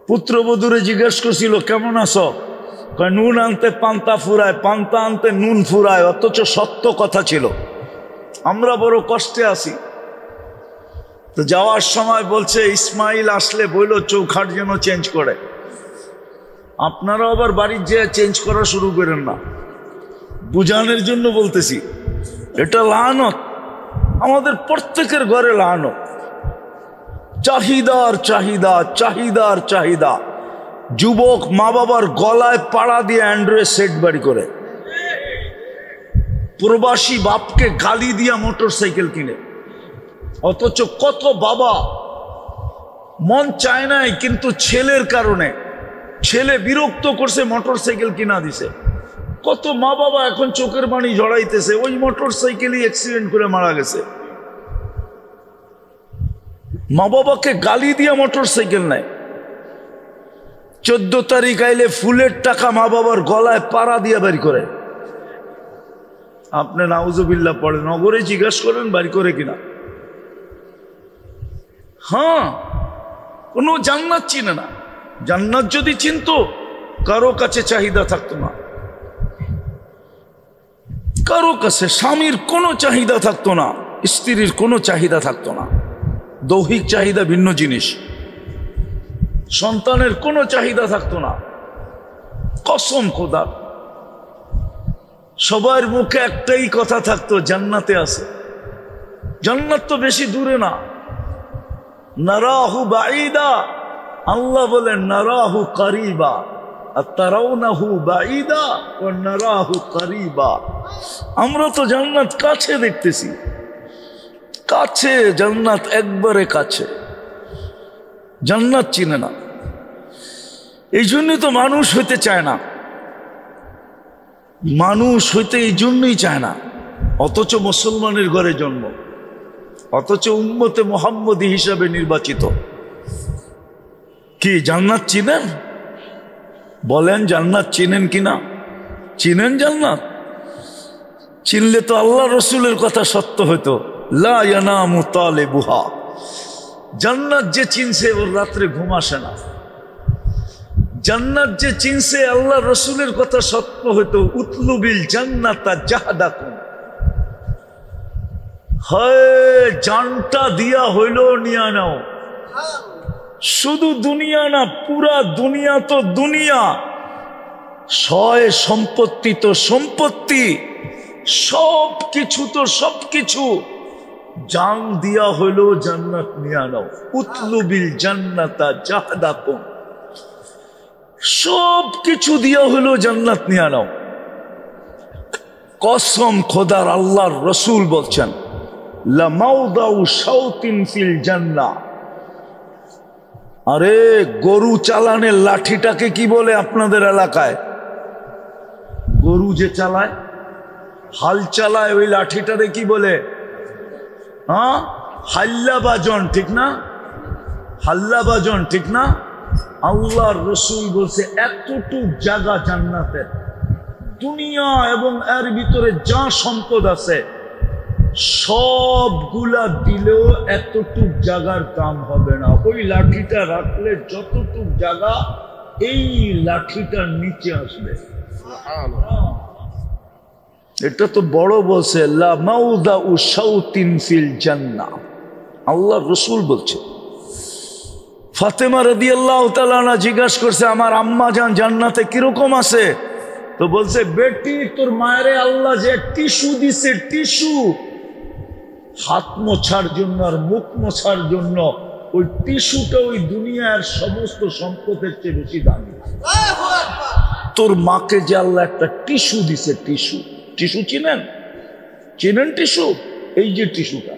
পুত্রবধূরে জিজ্ঞেস করছিল কেমন আছো? নুন আনতে পান্তা ফুরায়, পান্তা আনতে নুন ফুরায়। অথচ সত্য কথা ছিল। আমরা বড় কষ্টে আছি। তো যাওয়ার সময় বলছে ইসমাইল আসলে বলল চৌখাট যেন চেঞ্জ করে। আপনারা আবার বাড়ির যেয়ে চেঞ্জ করা শুরু করেন না। বুঝানোর জন্য বলতেছি, এটা লানত। আমাদের প্রত্যেকের ঘরে লানত। চাহিদার চাহিদা, চাহিদার চাহিদা। যুবক মা বাবার গলায় পাড়া দিয়ে অ্যান্ড্রয়েড সেট বাড়ি করে, প্রবাসী বাপকে গালি দিয়া মোটর সাইকেল কিনে। অথচ কত বাবা মন চায় নাই, কিন্তু ছেলের কারণে ছেলে বিরক্ত করছে, মোটর সাইকেল কিনা দিছে। কত মা বাবা এখন চোখের পানি ঝরাইতেছে, ওই মোটর সাইকেলই অ্যাক্সিডেন্ট করে মারা গেছে। মা বাবাকে গালি দিয়া মোটর সাইকেল নেয়। 14 তারিখ আইলে ফুলের টাকা মা বাবার গলায় পাড়া দিয়া বাড়ি করে। আপনি নাউজুবিল্লাহ পড়েন, নগরে জিজ্ঞাসা করেন বাড়ি করে কিনা। হ্যাঁ, কোনো জান্নাত চিনে না। জান্নাত যদি চিনতো কারো কাছে চাহিদা থাকতো না। কারো কাছে স্বামীর কোনো চাহিদা থাকতো না, স্ত্রীর কোনো চাহিদা থাকতো না। দৈহিক চাহিদা ভিন্ন জিনিস। সন্তানের কোনো চাহিদা থাকতো না। কসম খোদা, সবার মুখে একটাই কথা থাকতো, জান্নাতে আছে। জান্নাত তো বেশি দূরে না। নারাহু বাঈদা, আল্লাহ বলেন নারাহু করিবা। আতারাউনাহু বাঈদা ওয়া নারাহু করিবা। আমরা তো জান্নাত কাছে দেখতেছি, কাছে। জান্নাত একবারে কাছে। জান্নাত চিনে না। এই জন্যই তো মানুষ হইতে চায় না। মানুষ হইতে এই জন্যই চায় না। অথচ মুসলমানের ঘরে জন্ম, অথচ উম্মতে মুহাম্মদী হিসাবে নির্বাচিত। কি জান্নাত চিনেন? বলেন জান্নাত চিনেন কিনা? চিনেন জান্নাত? চিনলে তো আল্লাহ রসুলের কথা সত্য হইতো। লা ইয়ানামু তালিবুহা। জান্নাত যে চিনছে ওর রাত্রে ঘুম আসে না। জান্নাত যে চিনছে আল্লাহ রসুলের কথা সত্য হইতো। উতলুবিল জান্নাতা জাহাদাকুম। হয় জানটা দিয়া হইল নিয়া নাও। শুধু দুনিয়া না, পুরা দুনিয়া তো দুনিয়া। সয় সম্পত্তি তো সম্পত্তি, সব কিছু তো সব কিছু। জান দিয়া হইল জান্নাত নিয়া নাও। উতলুবিল জান্নাতা জাহাদাকুম। সব কিছু দিয়া হইল জান্নাত নিয়া নাও। কসম খোদার, আল্লাহর রসুল বলছেন লামাউদাউ শাওতিন ফিল জান্নাহ। আরে গরু চালানের লাঠিটাকে কি বলে আপনাদের এলাকায়? গরু যে চালায়, হাল চালায়, ওই লাঠিটারে কি বলে? হ্যাঁ, হাল্লা বাজন, ঠিক না? হাল্লা বাজন, ঠিক না? আল্লাহর রসুল বলছে এতটুক জায়গা জান্নাতের, দুনিয়া এবং এর ভিতরে যা সম্পদ আছে সবগুলা দিলেও এতটুক জায়গার দাম হবে না। ওই লাঠিটা রাখলে যতটুক জায়গা এই লাঠিটার নিচে আসবে। এটা তো বড় বলছে, লা মাউদাউ শাউতিন ফিল জান্নাহ, আল্লাহ রসুল বলছে। ফাতেমা রাদিয়াল্লাহু তাআলা আনহা জিজ্ঞাসা করছে, আমার আম্মা জান জান্নাতে কিরকম আছে? তো বলছে, বেটি তোর মায়েরে আল্লাহ যে টিস্যু দিছে, টিস্যু হাত মোছার জন্য আর মুখ মোছার জন্য, ওই টিস্যুটা ওই দুনিয়ার সমস্ত সম্পদের চেয়ে বেশি দামি। তোর মাকে যে আল্লাহ একটা টিস্যু দিছে, টিস্যু, টিস্যু চিনেন? চিনেন টিস্যু? এই যে টিস্যুটা।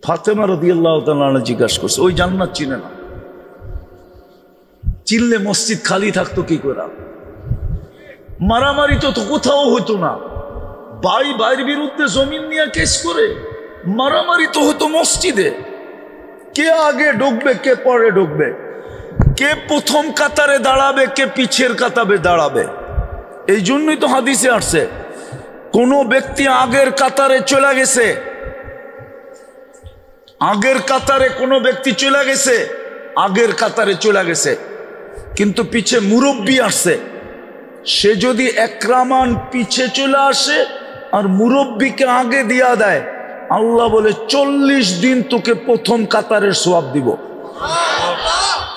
ফাতেমা রাদিয়াল্লাহু তাআলা আনহা জিজ্ঞাসা করছে, ওই জান্নাত চিনে না? চিনলে মসজিদ খালি থাকতো কি করে? মারামারি তো কোথাও হতো না। ভাই ভাইয়ের বিরুদ্ধে জমিন নিয়ে কেস করে মারামারি তো হতো মসজিদে। কে আগে ঢুকবে, কে পরে ঢুকবে, কে প্রথম কাতারে দাঁড়াবে, কে পিছের কাতারে দাঁড়াবে। এই জন্যই তো হাদিসে আসছে, কোন ব্যক্তি আগের কাতারে চলে গেছে, আগের কাতারে কোনো ব্যক্তি চলে গেছে, আগের কাতারে চলে গেছে, কিন্তু পিছে মুরব্বী আসছে, সে যদি একরামান পিছে চলে আসে আর মুরব্বীকে আগে দিয়া দেয়, আল্লাহ বলে 40 দিন তোকে প্রথম কাতারের সওয়াব দিব।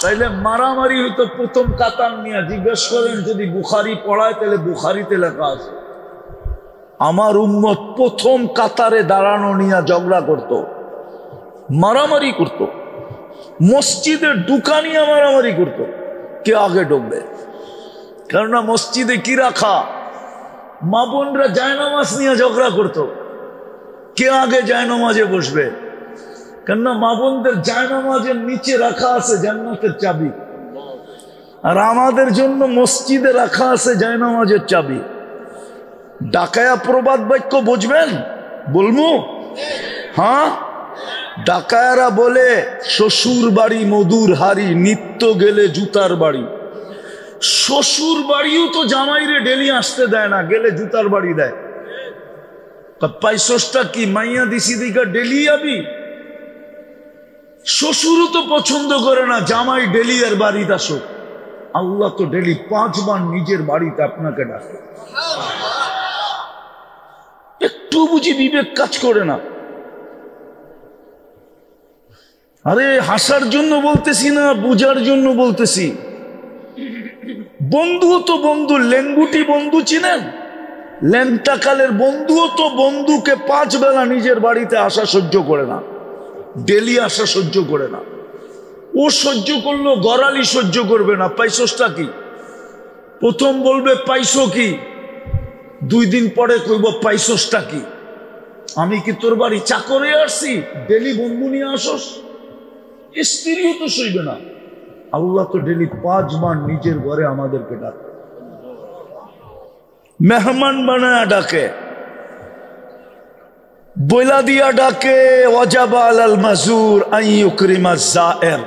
তাইলে মারামারি হইতো প্রথম কাতার নিয়ে। জিজ্ঞেস করেন, যদি বুখারী পড়ায় তাহলে বুখারীতে লেখা আছে আমার উম্মত প্রথম কাতারে দাঁড়ানো নিয়ে ঝগড়া করত, মারামারি করত, মসজিদের দোকানিয়া মারামারি করত, কে আগে ঢুকবে। কেননা মসজিদে কি রাখা, মা বোনরা জায়নামাজ নিয়ে ঝগড়া করত, কে আগে জায়নামাজে বসবে। কেননা মা বোনদের জায়নামাজের নিচে রাখা আছে জান্নাতের চাবি, আর আমাদের জন্য মসজিদে রাখা আছে জায়নামাজের চাবি। ডাকায়া প্রবাদ বাক্য বুঝবেন? বলবো? হ্যাঁ, ডাকায়ারা বলে শ্বশুর বাড়ি মধুর হাড়ি, নিত্য গেলে জুতার বাড়ি। শ্বশুর বাড়িও তো জামাইরে ডেলি আসতে দেয় না, গেলে জুতার বাড়ি দেয়। পাইসোসটা কি মাইয়া দিছি দিকা ডেলি আবি? শ্বশুরও তো পছন্দ করে না জামাই ডেলি আর বাড়িতে আসো। আল্লাহ তো ডেলি 5 বার নিজের বাড়িতে আপনাকে ডাকে। একটু বুঝি বিবেক কাজ করে না? আরে হাসার জন্য বলতেছি না, বুঝার জন্য বলতেছি। বন্ধুও তো বন্ধু, লেঙ্গুটি বন্ধু চিনেন? ল্যাংটাকালের বন্ধুও তো বন্ধুকে 5 বেলা নিজের বাড়িতে আসা সহ্য করে না, ডেলি আসা সহ্য করে না। ও সহ্য করলো, গড়ালি সহ্য করবে না। পাইসোসটা কি? প্রথম বলবে পাইসো কি, 2 দিন পরে কইব পাইসোসটা কি। আমি কি তোর বাড়ি চাকরে আসছি, ডেলি বন্ধু নিয়ে আসস? স্ত্রীও তো সইবে না। আল্লাহ তো ডেলি 5 বার নিজের ঘরে আমাদেরকে ডাকে, মেহমান বানায় ডাকে, বইলা দিয়া ডাকে, ওয়াজাবা আলাল মাজুর আন ইউকরিমা যায়ের।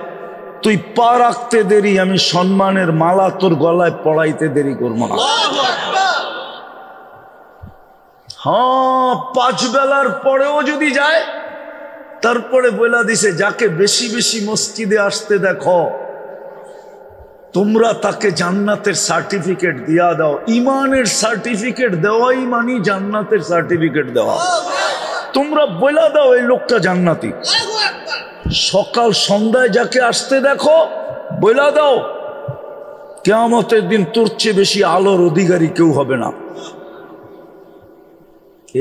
তুই পা রাখতে দেরি, আমি সম্মানের মালা তোর গলায় পড়াইতে দেরি করবো না। হ্যাঁ, 5 বেলার পরেও যদি যায়, তারপরে বইলা দিছে, যাকে বেশি বেশি মসজিদে আসতে দেখো তোমরা তাকে জান্নাতের সার্টিফিকেট দিয়া দাও। ইমানের সার্টিফিকেট দেওয়াই মানে জান্নাতের সার্টিফিকেট দেওয়া। তোমরা বইলা দাও এই লোকটা জান্নাতি। সকাল সন্ধ্যায় যাকে আসতে দেখো বইলা দাও, কিয়ামতের দিন তোর চেয়ে বেশি আলোর অধিকারী কেউ হবে না।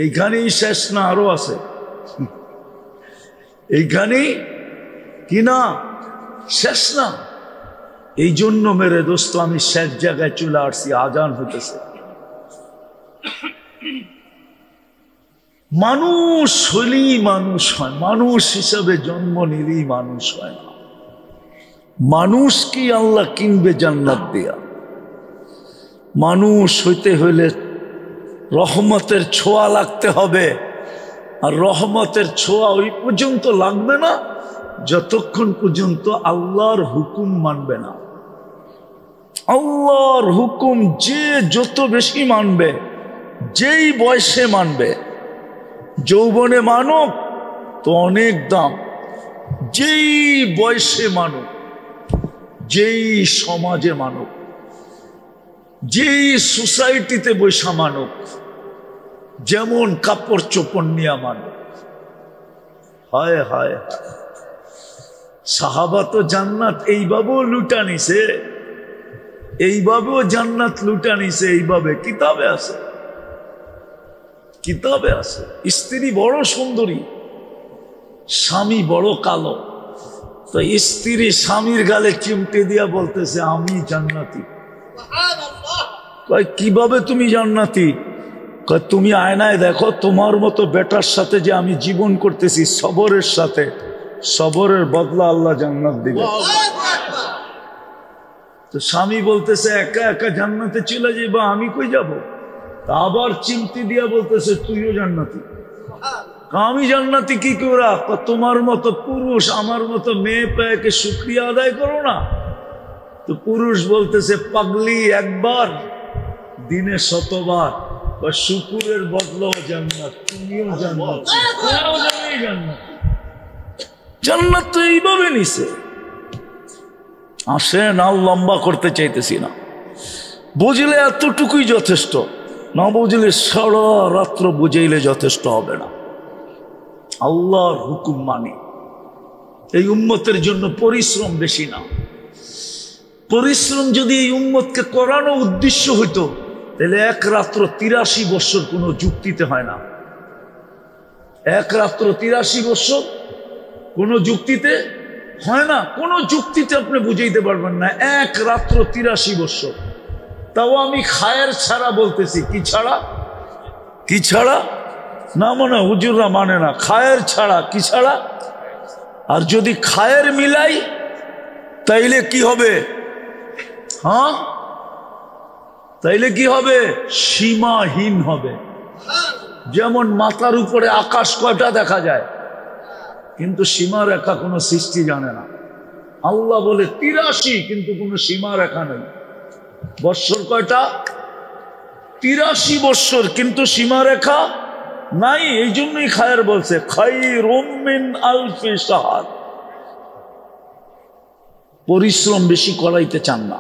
এইখানেই শেষ না, আরো আছে। এইখানেই কি না, শেষ না। এই জন্য মেরে দোস্ত আমি শেষ জায়গায় চলে আসছি, আজান হইতেছে। মানুষ হইলেই মানুষ হয়, মানুষ হিসাবে জন্ম নিলেই মানুষ হয় না। মানুষ কি আল্লাহ কিনবে জান্নাত দিয়া? মানুষ হইতে হইলে রহমতের ছোঁয়া লাগতে হবে, আর রহমতের ছোঁয়া ওই পর্যন্ত লাগবে না যতক্ষণ পর্যন্ত আল্লাহর হুকুম মানবে না। আল্লাহর হুকুম যে যত বেশি মানবে, যেই বয়সে মানবে, যৌবনে মানব তো অনেক দাম, যেই বয়সে মানব, যেই সমাজে মানব, যেই সোসাইটিতে বৈশা মানব, যেমন কাপড় চোপড় নিয়ে মানে। হায় হায়, সাহাবা তো জান্নাত এইভাবেও লুটা নিছে, এইভাবেও জান্নাত লুটা নিছে, এইভাবে কিতাবে আছে, কিতাবে আছে। স্ত্রী বড় সুন্দরী, স্বামী বড় কালো, তো স্ত্রী স্বামীর গালে চিমটে দিয়া বলতেছে আমি জান্নাতি। কিভাবে তুমি জান্নাতি? তুমি আয়নায় দেখো, তোমার মতো বেটার সাথে যে আমি জীবন করতেছি সবরের সাথে, সবরের বদলা আল্লাহ জান্নাত দিবে। তো স্বামী বলতেছে একা একা জান্নাতে চলে যাইবা, আমি কই যাব? আবার চিমটি দিয়া বলতেছে তুইও জান্নাতি। আমি জান্নাতি কি করে? তোমার মতো পুরুষ আমার মতো মেয়ে পেয়ে শুকরিয়া আদায় করো না? তো পুরুষ বলতেছে পাগলি, একবার দিনে 100বার, শুকুরের বদলাও জান্নাত, তুমিও জান্নাত, জান্নাত। জান্নাত তো এইভাবে নিছে। আসেন, আর লম্বা করতে চাইতেছি না, বুঝলে এতটুকুই যথেষ্ট, না বুঝলে সারা রাত্র বুঝাইলে যথেষ্ট হবে না। আল্লাহর হুকুম মানি। এই উম্মতের জন্য পরিশ্রম বেশি না। পরিশ্রম যদি এই উম্মতকে করানো উদ্দেশ্য হইতো, তাহলে এক রাত্র 83 বছর কোনো যুক্তিতে হয় না। এক রাত্র 83 বছর কোনো যুক্তিতে হয় না, কোনো যুক্তিতে আপনি বুঝাইতে পারবেন না। এক রাত্র 83 বছর, তাও আমি খায়ের ছাড়া বলতেছি। কি ছাড়া? কি ছাড়া? না মানে হুজুররা মানে না, খায়ের ছাড়া। কি ছাড়া? আর যদি খায়ের মিলাই তাইলে কি হবে? হ্যাঁ, তাইলে কি হবে? সীমাহীন হবে। যেমন মাথার উপরে আকাশ কয়টা দেখা যায়, কিন্তু সীমা রেখা কোনো সৃষ্টি জানে না। আল্লাহ বলে 83, কিন্তু কোনো সীমা রেখা নেই। বৎসর কয়টা? 83 বৎসর, কিন্তু সীমা রেখা নাই। এই জন্যই খায়ের বলছে খায়রুম মিন আলফি শাহর। পরিশ্রম বেশি করাইতে চান না,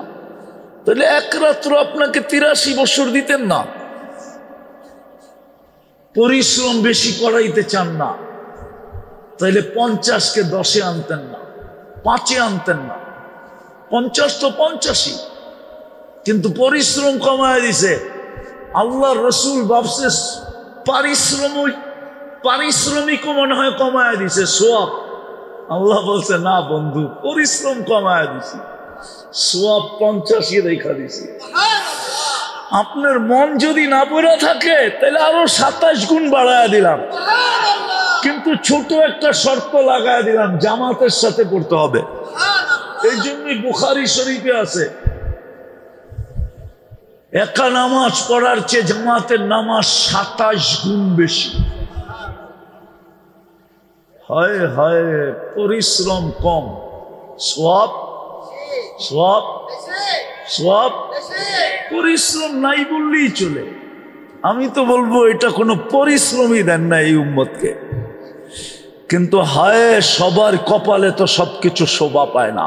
তাহলে এক রাত্র আপনাকে 83 বছর দিতেন না। পরিশ্রম বেশি করাইতে চান না, তাইলে 50কে 10-এ আনতেন না, 5-এ আনতেন না। 50 তো 85, কিন্তু পরিশ্রম কমায় দিছে। আল্লাহ রসুল ভাবছে পারিশ্রমিকও মনে হয় কমায় দিছে, সোয়াব। আল্লাহ বলছে না বন্ধু, পরিশ্রম কমায় দিছি, সোয়াব 85 রেখা দিছি। আপনার মন যদি না পড়া থাকে তাহলে আরো 27 গুণ বাড়ায় দিলাম, কিন্তু ছোট একটা শর্ত লাগায় দিলাম, জামাতের সাথে পড়তে হবে। এই জন্যই বুখারী শরীফে আছে একা নামাজ পড়ার চেয়ে জামাতের নামাজ 27 গুণ বেশি। হায় হায়, পরিশ্রম কম, সওয়াব সওয়াব সওয়াব। পরিশ্রম নাই বললেই চলে। আমি তো বলবো এটা কোনো পরিশ্রমই দেন না এই উম্মতকে। কিন্তু হায়, সবার কপালে তো সবকিছু শোভা পায় না।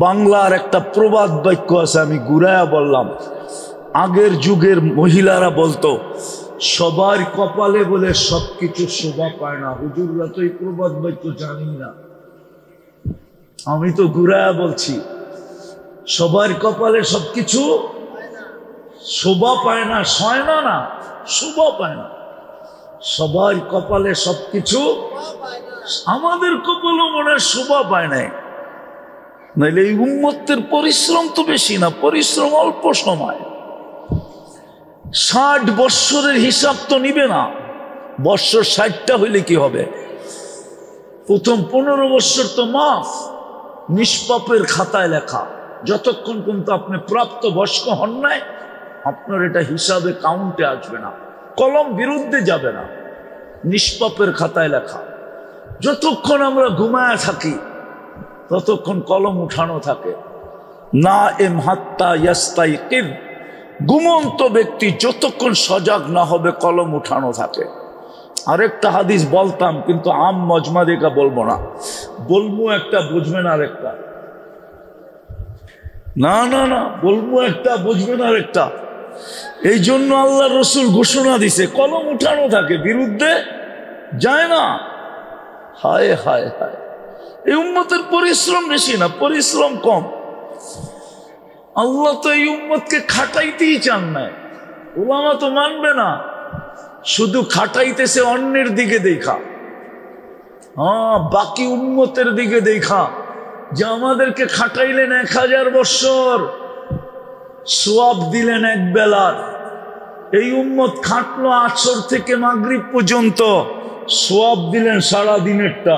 বাংলার একটা প্রবাদ বাক্য আছে, আমি ঘুরায়া বললাম। আগের যুগের মহিলারা বলতো সবার কপালে বলে সবকিছু শোভা পায় না। হুজুররা তো এই প্রবাদ বাক্য জানি না, আমি তো ঘুরায়া বলছি সবার কপালে সবকিছু শোভা পায় না, সয় না, না শোভা পায় না। সবার কপালে সবকিছু, আমাদের কপালও মনে হয় শোভা পায় নাই। নাইলে এই উম্মতের পরিশ্রম তো বেশি না, পরিশ্রম অল্প সময়। 60 বৎসরের হিসাব তো নিবে না। বৎসর 60টা হইলে কি হবে? প্রথম 15 বৎসর তো মাফ, নিষ্পাপের খাতায় লেখা। যতক্ষণ পর্যন্ত আপনি প্রাপ্ত বয়স্ক হন নাই, আপনার এটা হিসাবে কাউন্টে আসবে না, কলম বিরুদ্ধে যাবে না, নিষ্পাপের খাতায় লেখা। যতক্ষণ আমরা ঘুমায় থাকি ততক্ষণ কলম উঠানো থাকে। না এম হাত্তা ইয়াস্তাইকির, ঘুমন্ত ব্যক্তি যতক্ষণ সজাগ না হবে কলম উঠানো থাকে। আরেকটা হাদিস বলতাম, কিন্তু আম মজমা দেখা বলবো না, বলবো একটা বুঝবেন আরেকটা। না না না, বলবো একটা বুঝবেন আরেকটা। এই জন্য আল্লাহ রসুল ঘোষণা দিছে, কলম উঠানো থাকে, বিরুদ্ধে যায় না। হায় হায় হায়, এই উম্মতের পরিশ্রম বেশি না, পরিশ্রম কম। আল্লাহ তো এই উম্মতকে খাটাইতেই চান না। উলামা তো মানবে না, শুধু খাটাইতেছে অন্যের দিকে দেখা, বাকি উম্মতের দিকে দেখা, যে আমাদেরকে খাটাইলেন 1000 বছর, সোয়াব দিলেন এক বেলার। এই উম্মত খাটলো আসর থেকে মাগরিব পর্যন্ত, সোয়াব দিলেন সারা দিনেরটা।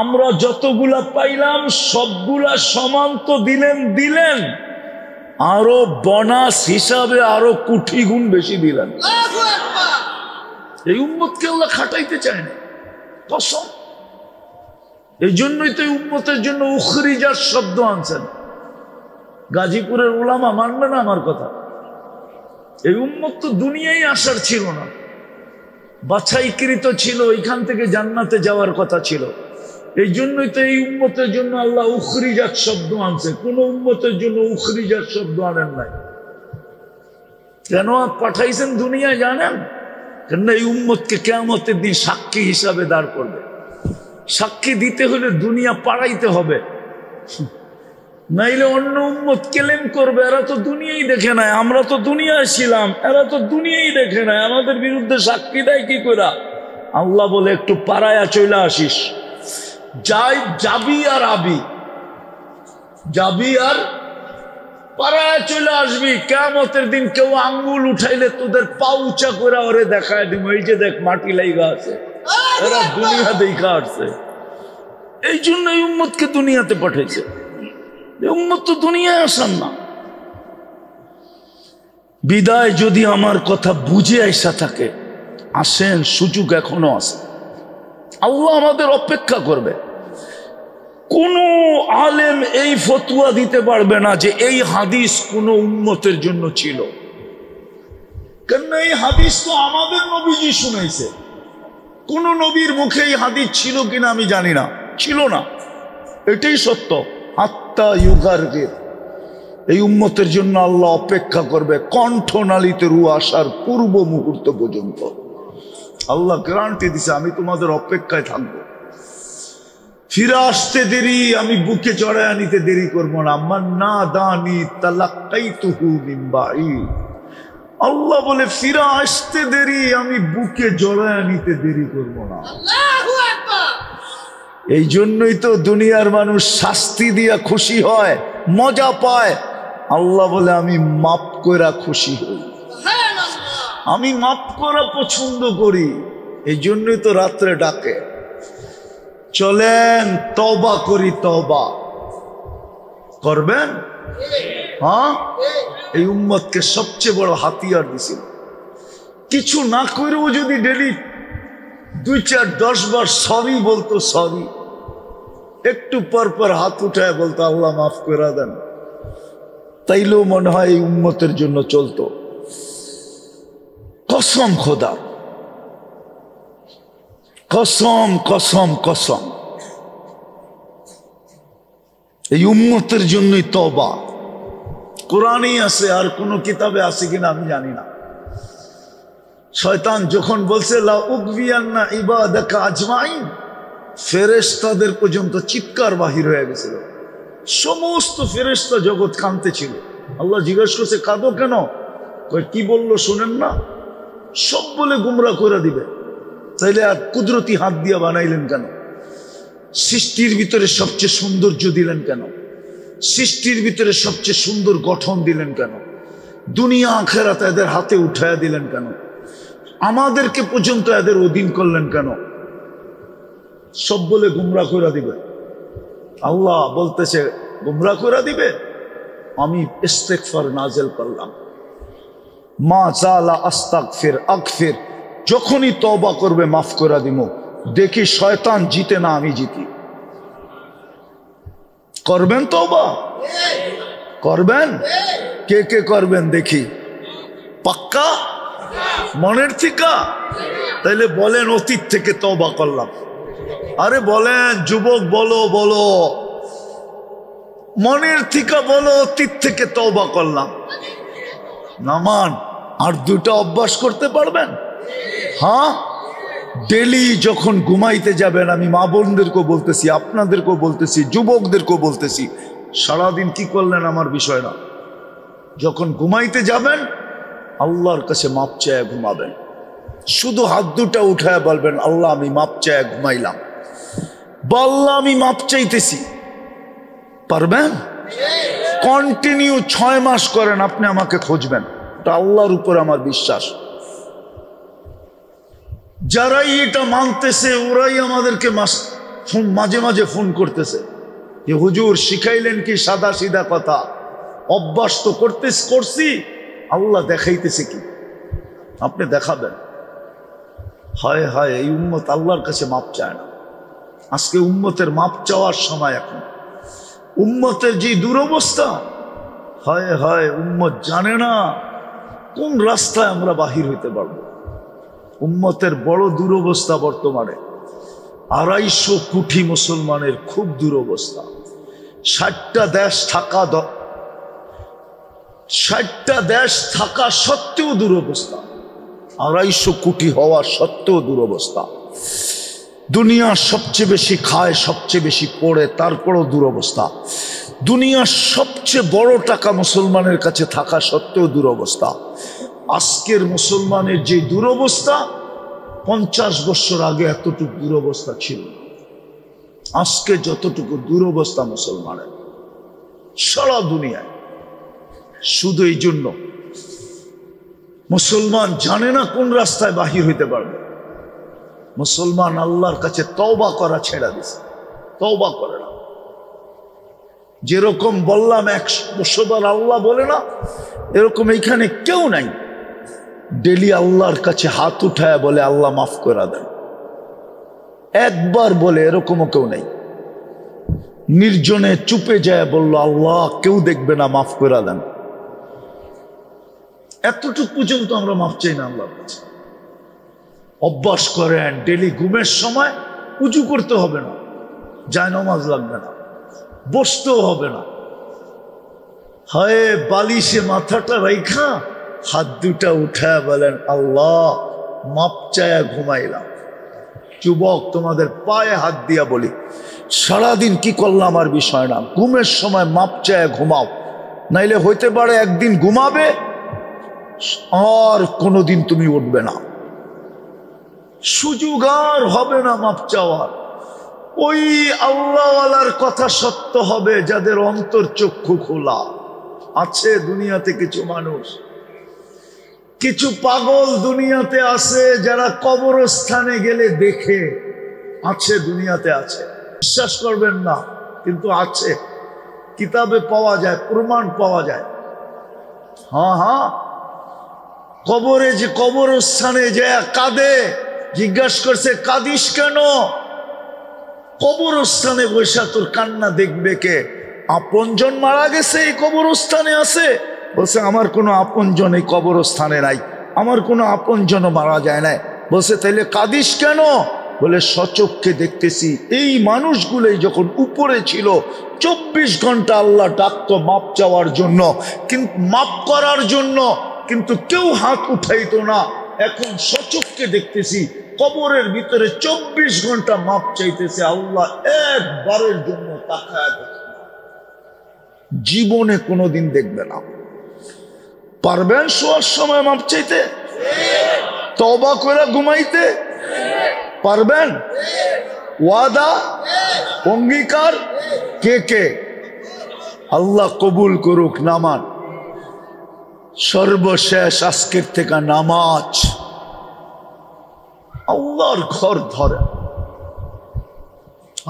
আমরা যতগুলা পাইলাম সবগুলা সমান তো দিলেন, আরো বোনাস হিসাবে আরো কোটি গুণ বেশি দিলেন। এই উম্মতকে আল্লাহ খাটাইতে চায় না, কসম। এই জন্যই তো এই উম্মতের জন্য উখরিজাত শব্দ আনছেন। গাজীপুরের উলামা মানবে না আমার কথা। এই উম্মত তো দুনিয়ায় আসার ছিল না, বাছাইকৃত ছিল, এখান থেকে জান্নাতে যাওয়ার কথা ছিল। এই জন্যই তো এই উম্মতের জন্য আল্লাহ উখরিজাত শব্দ আনছে। কোন উম্মতের জন্য উখরিজাত শব্দ আনেন নাই। কেন পাঠাইছেন দুনিয়ায় জানেন? কেন এই উম্মতকে কিয়ামতের দিন সাক্ষী হিসাবে দাঁড় করবে। সাক্ষী দিতে হলে দুনিয়া পাড়াইতে হবে, নাইলে অন্য উম্মত কেলেম করবে এরা তো দুনিয়াই দেখে নাই, আমরা তো দুনিয়ায় ছিলাম, এরা তো দুনিয়াই দেখে নাই, আমাদের বিরুদ্ধে সাক্ষী দেয় কি করে? আল্লাহ বলে একটু পাড়ায়া চলে আসিস, যাবি আর আবি, যাবি আর পাড়ায় চলে আসবি। কিয়ামতের দিন কেউ আঙ্গুল উঠাইলে তোদের পা উঁচা করে ওরে দেখায় দিব, এই যে দেখ মাটি লাইগা আছে, এরা দুনিয়া দেখা আসছে। এই জন্য এই উম্মতকে দুনিয়াতে পাঠাইছে। উম্মত তো দুনিয়ায় আসান না। বিদায় যদি আমার কথা বুঝে আইসা থাকে, আসেন, সুযোগ এখনো আছে। আল্লাহ আমাদের অপেক্ষা করবে। কোন আলেম এই ফতোয়া দিতে পারবে না যে এই হাদিস কোন উম্মতের জন্য ছিল, কেন এই হাদিস তো আমাদের নবীজি শুনাইছে। কোন নবীর মুখে এই হাদিস ছিল কিনা আমি জানি না, ছিল না, এটাই সত্য। হাত্তা ইউগারগির, এই উম্মতের জন্য আল্লাহ অপেক্ষা করবে কণ্ঠনালীতে রু আসার পূর্ব মুহূর্ত পর্যন্ত। আল্লাহ গ্যারান্টি দিছে, আমি তোমাদের অপেক্ষায় থাকবো। ফিরে আসতে দেরি, আমি বুকে চড়ায় নিতে দেরি করবো না। মান্না দানি তালাক্কাইতুহু মিন বাঈদ। আল্লাহ বলে ফিরে আসতে দেরি, আমি বুকে জড়ায় নিতে দেরি করবো না। এই জন্যই তো দুনিয়ার মানুষ শাস্তি দিয়া খুশি হয়, মজা পায়। আল্লাহ বলে আমি মাফ করা খুশি হই, আমি মাফ করা পছন্দ করি। এই জন্যই তো রাত্রে ডাকে, চলেন তওবা করি। তওবা করবেন? হ্যাঁ, এই উম্মতকে সবচেয়ে বড় হাতিয়ার দিছিল। কিছু না করেও যদি ডেলি 2, 4, 10 বার সরি বলতো, সরি, একটু পর পর হাত উঠায় বলতো আল্লাহ মাফ করে দেন, তাইলেও মনে হয় এই উম্মতের জন্য চলতো। কসম খোদা, কসম কসম কসম, এই উম্মতের জন্যই তওবা। কোরআনেই আছে, আর কোন কিতাবে আছে কিনা আমি জানি না। শয়তান যখন বলছে লা উগবিয়ান্না ইবাদাকা আজমাইন, ফেরেশতাদের পর্যন্ত চিৎকার বাহির হয়ে গেছিল। সমস্ত ফেরেশতা জগৎ কাঁদতেছিল। আল্লাহ জিজ্ঞেস করছে কাঁদো কেন? কয় কি বললো শুনেন না? সব বলে গুমরাহ করে দিবে। তাইলে আর কুদরতি হাত দিয়া বানাইলেন কেন? সৃষ্টির ভিতরে সবচেয়ে সৌন্দর্য দিলেন কেন? সৃষ্টির ভিতরে সবচেয়ে সুন্দর গঠন দিলেন কেন? দুনিয়া আখিরাত এদের হাতে উঠায়া দিলেন কেন? আমাদেরকে পর্যন্ত এদের অধীন করলেন কেন? সব বলে গুমরাহ করে দিবে। আল্লাহ বলতেছে গুমরাহ করে দিবে, আমি ইস্তেগফার নাজিল করলাম। মা জালা আস্তাগফির আগফির, যখনই তওবা করবে মাফ করে দিব। দেখি শয়তান জিতে না আমি জিতি। করবেন তওবা? করবেন? কে কে করবেন দেখি? পাক্কা মনের থেকে? তাইলে বলেন অতীত থেকে তওবা করলাম। আরে বলেন যুবক, বলো বলো, মনের থেকে বলো অতীত থেকে তওবা করলাম। নামান। আর দুটা অভ্যাস করতে পারবেন? হ্যাঁ, ডেলি যখন ঘুমাইতে যাবেন, আমি মা বোনদেরকেও বলতেছি, আপনাদেরকেও বলতেছি, যুবকদেরকেও বলতেছি, সারাদিন কি করলেন আমার বিষয় না, যখন ঘুমাইতে যাবেন আল্লাহর কাছে মাপ চায় ঘুমাবেন। শুধু হাত দুটা উঠায় বলবেন, আল্লাহ আমি মাপ চায় ঘুমাইলাম, বা আল্লাহ আমি মাপ চাইতেছি। পারবেন? কন্টিনিউ 6 মাস করেন, আপনি আমাকে খুঁজবেন। এটা আল্লাহর উপর আমার বিশ্বাস। যারাই এটা মানতেছে ওরাই আমাদেরকে মাঝে মাঝে ফোন করতেছে যে হুজুর শিখাইলেন কি সাদা সিধা কথা, অভ্যাস তো করছি, আল্লাহ দেখাইতেছে কি, আপনি দেখাবেন। হায় হায়, এই উম্মত আল্লাহর কাছে মাপ চায় না। আজকে উম্মতের মাপ চাওয়ার সময়। এখন উম্মতের যে দুরবস্থা, হায় হায়, উম্মত জানে না কোন রাস্তায় আমরা বাহির হইতে পারবো। উম্মতের বড় দুরবস্থা বর্তমানে। 250 কোটি মুসলমানের খুব দুরবস্থা। 60টা দেশ থাকা সত্ত্বেও দুরবস্থা। 250 কোটি হওয়া সত্ত্বেও দুরবস্থা। দুনিয়া সবচেয়ে বেশি খায়, সবচেয়ে বেশি পড়ে, তারপরও দুরবস্থা। দুনিয়ার সবচেয়ে বড় টাকা মুসলমানের কাছে থাকা সত্ত্বেও দুরবস্থা। আজকের মুসলমানের যে দুরবস্থা, 50 বছর আগে এতটুকু দুরবস্থা ছিল। আজকে যতটুকু দুরবস্থা মুসলমানের সারা দুনিয়ায়, শুধু এই জন্য মুসলমান জানে না কোন রাস্তায় বাহির হইতে পারবে। মুসলমান আল্লাহর কাছে তওবা করা ছেড়ে দিছে, তওবা করে না। যেরকম বললাম 100 বার আল্লাহ বলে না, এরকম এইখানে কেউ নাই ডেলি আল্লাহর কাছে হাত উঠায় বলে আল্লাহ মাফ করে দেন। একবার বলে এরকমও কেউ নাই। নির্জনে চুপে যায় বললো আল্লাহ কেউ দেখবে না, মাফ করে দেন। এতটুকু পর্যন্ত আমরা মাফ চাই না আল্লাহর কাছে। অভ্যাস করেন, ডেলি ঘুমের সময় উজু করতে হবে না, জায়নামাজ লাগবে না, বসতেও হবে না। হায় বালিশে মাথাটা রাইখা হাত দুটা উঠায় বলেন আল্লাহ মাপ চায়া ঘুমাইলাম। যুবক, তোমাদের পায়ে হাত দিয়া বলি, সারাদিন কি করলাম আমার বিষয় না, ঘুমের সময় মাপ চায়া ঘুমাও। নাইলে হইতে পারে একদিন ঘুমাবে আর কোনোদিন তুমি উঠবে না, সুযোগ আর হবে না মাপ চাওয়ার। ওই আল্লাহওয়ালার কথা সত্য হবে যাদের অন্তর চক্ষু খোলা। আছে দুনিয়াতে কিছু মানুষ, কিছু পাগল দুনিয়াতে আছে যারা কবরস্থানে গেলে দেখে। আছে দুনিয়াতে, আছে, বিশ্বাস করবেন না কিন্তু আছে, কিতাবে পাওয়া যায়, প্রমাণ পাওয়া যায়। হ্যাঁ হ্যাঁ, কবরে যে কবরস্থানে যায় কাঁদে, জিজ্ঞাসা করছে কাঁদিস কেন? কবরস্থানে বসে তোর কান্না দেখবে কে? আপনজন মারা গেছে এই কবরস্থানে আছে? বলছে আমার কোনো আপনজন এই কবরস্থানে নাই, আমার কোনো আপনজনও মারা যায় নাই। বলছে তাইলে কাঁদিস কেন? বলে সচক্ষে দেখতেছি এই মানুষগুলোই যখন উপরে ছিল 24 ঘন্টা আল্লাহ ডাকতো মাপ চাওয়ার জন্য, কিন্তু মাপ করার জন্য, কিন্তু কেউ হাত উঠাইতো না। এখন সচক্ষে দেখতেছি কবরের ভিতরে 24 ঘন্টা মাপ চাইতেছে, আল্লাহ একবারের জন্য তাকায় দেখে, জীবনে কোনোদিন দেখবে না। পারবেন শোয়ার সময় মাপ চাইতে, তওবা করে ঘুমাইতে? পারবেন? ওয়াদা, অঙ্গীকার কে কে? আল্লাহ কবুল করুক। নামান সর্বশেষ আজকের থেকে নামাজ, আল্লাহর ঘর ধরে।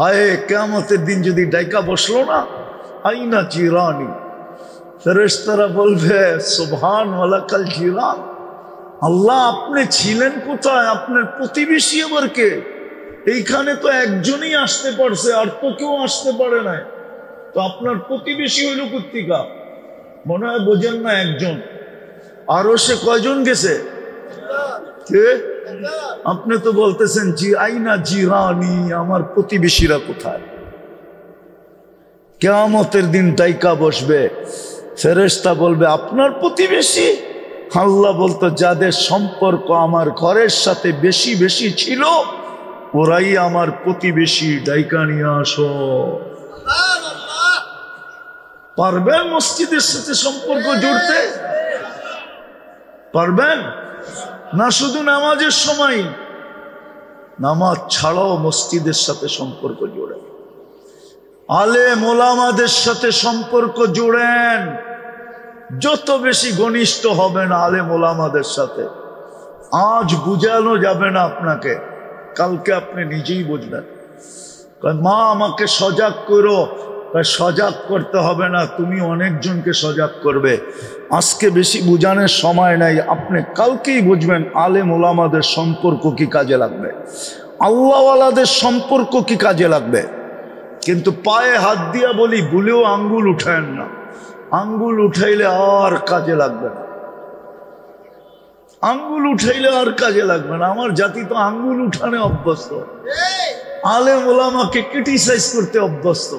আয়ে কিয়ামতের দিন যদি ডাইকা বসলো না, আইনা জিরানি, ফেরেশতারা বলবে সুবহান ওয়ালাকাল জিরান, আল্লাহ আপনি ছিলেন কোথায়? আপনার প্রতিবেশী আবার কে? এইখানে তো একজনই আসতে পারছে, আর তো কেউ আসতে পারে না, তো আপনার প্রতিবেশী হইল কুত্তিকা? মনে হয় বোঝেন না একজন। আরো সে কয়জন গেছে? কে? আপনি তো বলতেছেন জি আইনা জিরানি, আমার প্রতিবেশীরা কোথায়? কিয়ামতের দিন ডাইকা বসবে, ফেরেশতা বলবে আপনার প্রতিবেশী? আল্লাহ বলতো যাদের সম্পর্ক আমার ঘরের সাথে বেশি বেশি ছিল ওরাই আমার প্রতিবেশী, ডাইকা নিয়ে আসো। পারবেন মসজিদের সাথে সম্পর্ক জুড়তে? পারবেন না? শুধু নামাজের সময়, নামাজ ছাড়াও মসজিদের সাথে সম্পর্ক জোড়েন, আলেম ওলামাদের সাথে সম্পর্ক জোড়েন। যত বেশি ঘনিষ্ঠ হবেন আলেম ওলামাদের সাথে, আজ বুঝানো যাবে না আপনাকে, কালকে আপনি নিজেই বুঝবেন। মা আমাকে সজাগ করো, সজাগ করতে হবে না, তুমি অনেকজনকে সজাগ করবে। আজকে বেশি বুঝানোর সময় নাই, আপনি কালকেই বুঝবেন আলেম ওলামাদের সম্পর্ক কি কাজে লাগবে, আল্লাহওয়ালাদের সম্পর্ক কি কাজে লাগবে। কিন্তু পায়ে হাত দিয়া বলি, ভুলেও আঙ্গুল উঠায়েন না, আঙ্গুল উঠাইলে আর কাজে লাগবে না, আঙ্গুল উঠাইলে আর কাজে লাগবে না। আমার জাতি তো আঙ্গুল উঠানে অভ্যস্ত, আলেম ওলামাকে ক্রিটিসাইজ করতে অভ্যস্ত,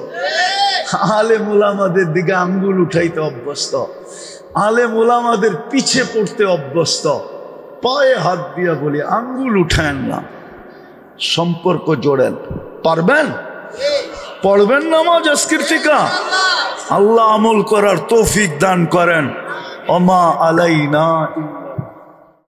আলেম ওলামাদের দিকে আঙ্গুল উঠাইতে অভ্যস্ত, আলেম ওলামাদের পিছে পড়তে অভ্যস্ত। পায়ে হাত দিয়া বলি, আঙ্গুল উঠায়েন না, সম্পর্ক জোড়েন। পারবেন? পড়বেন নামাজ আজকের থেকে? আল্লাহ আমল করার তৌফিক দান করেন। ওমা আলাইনা।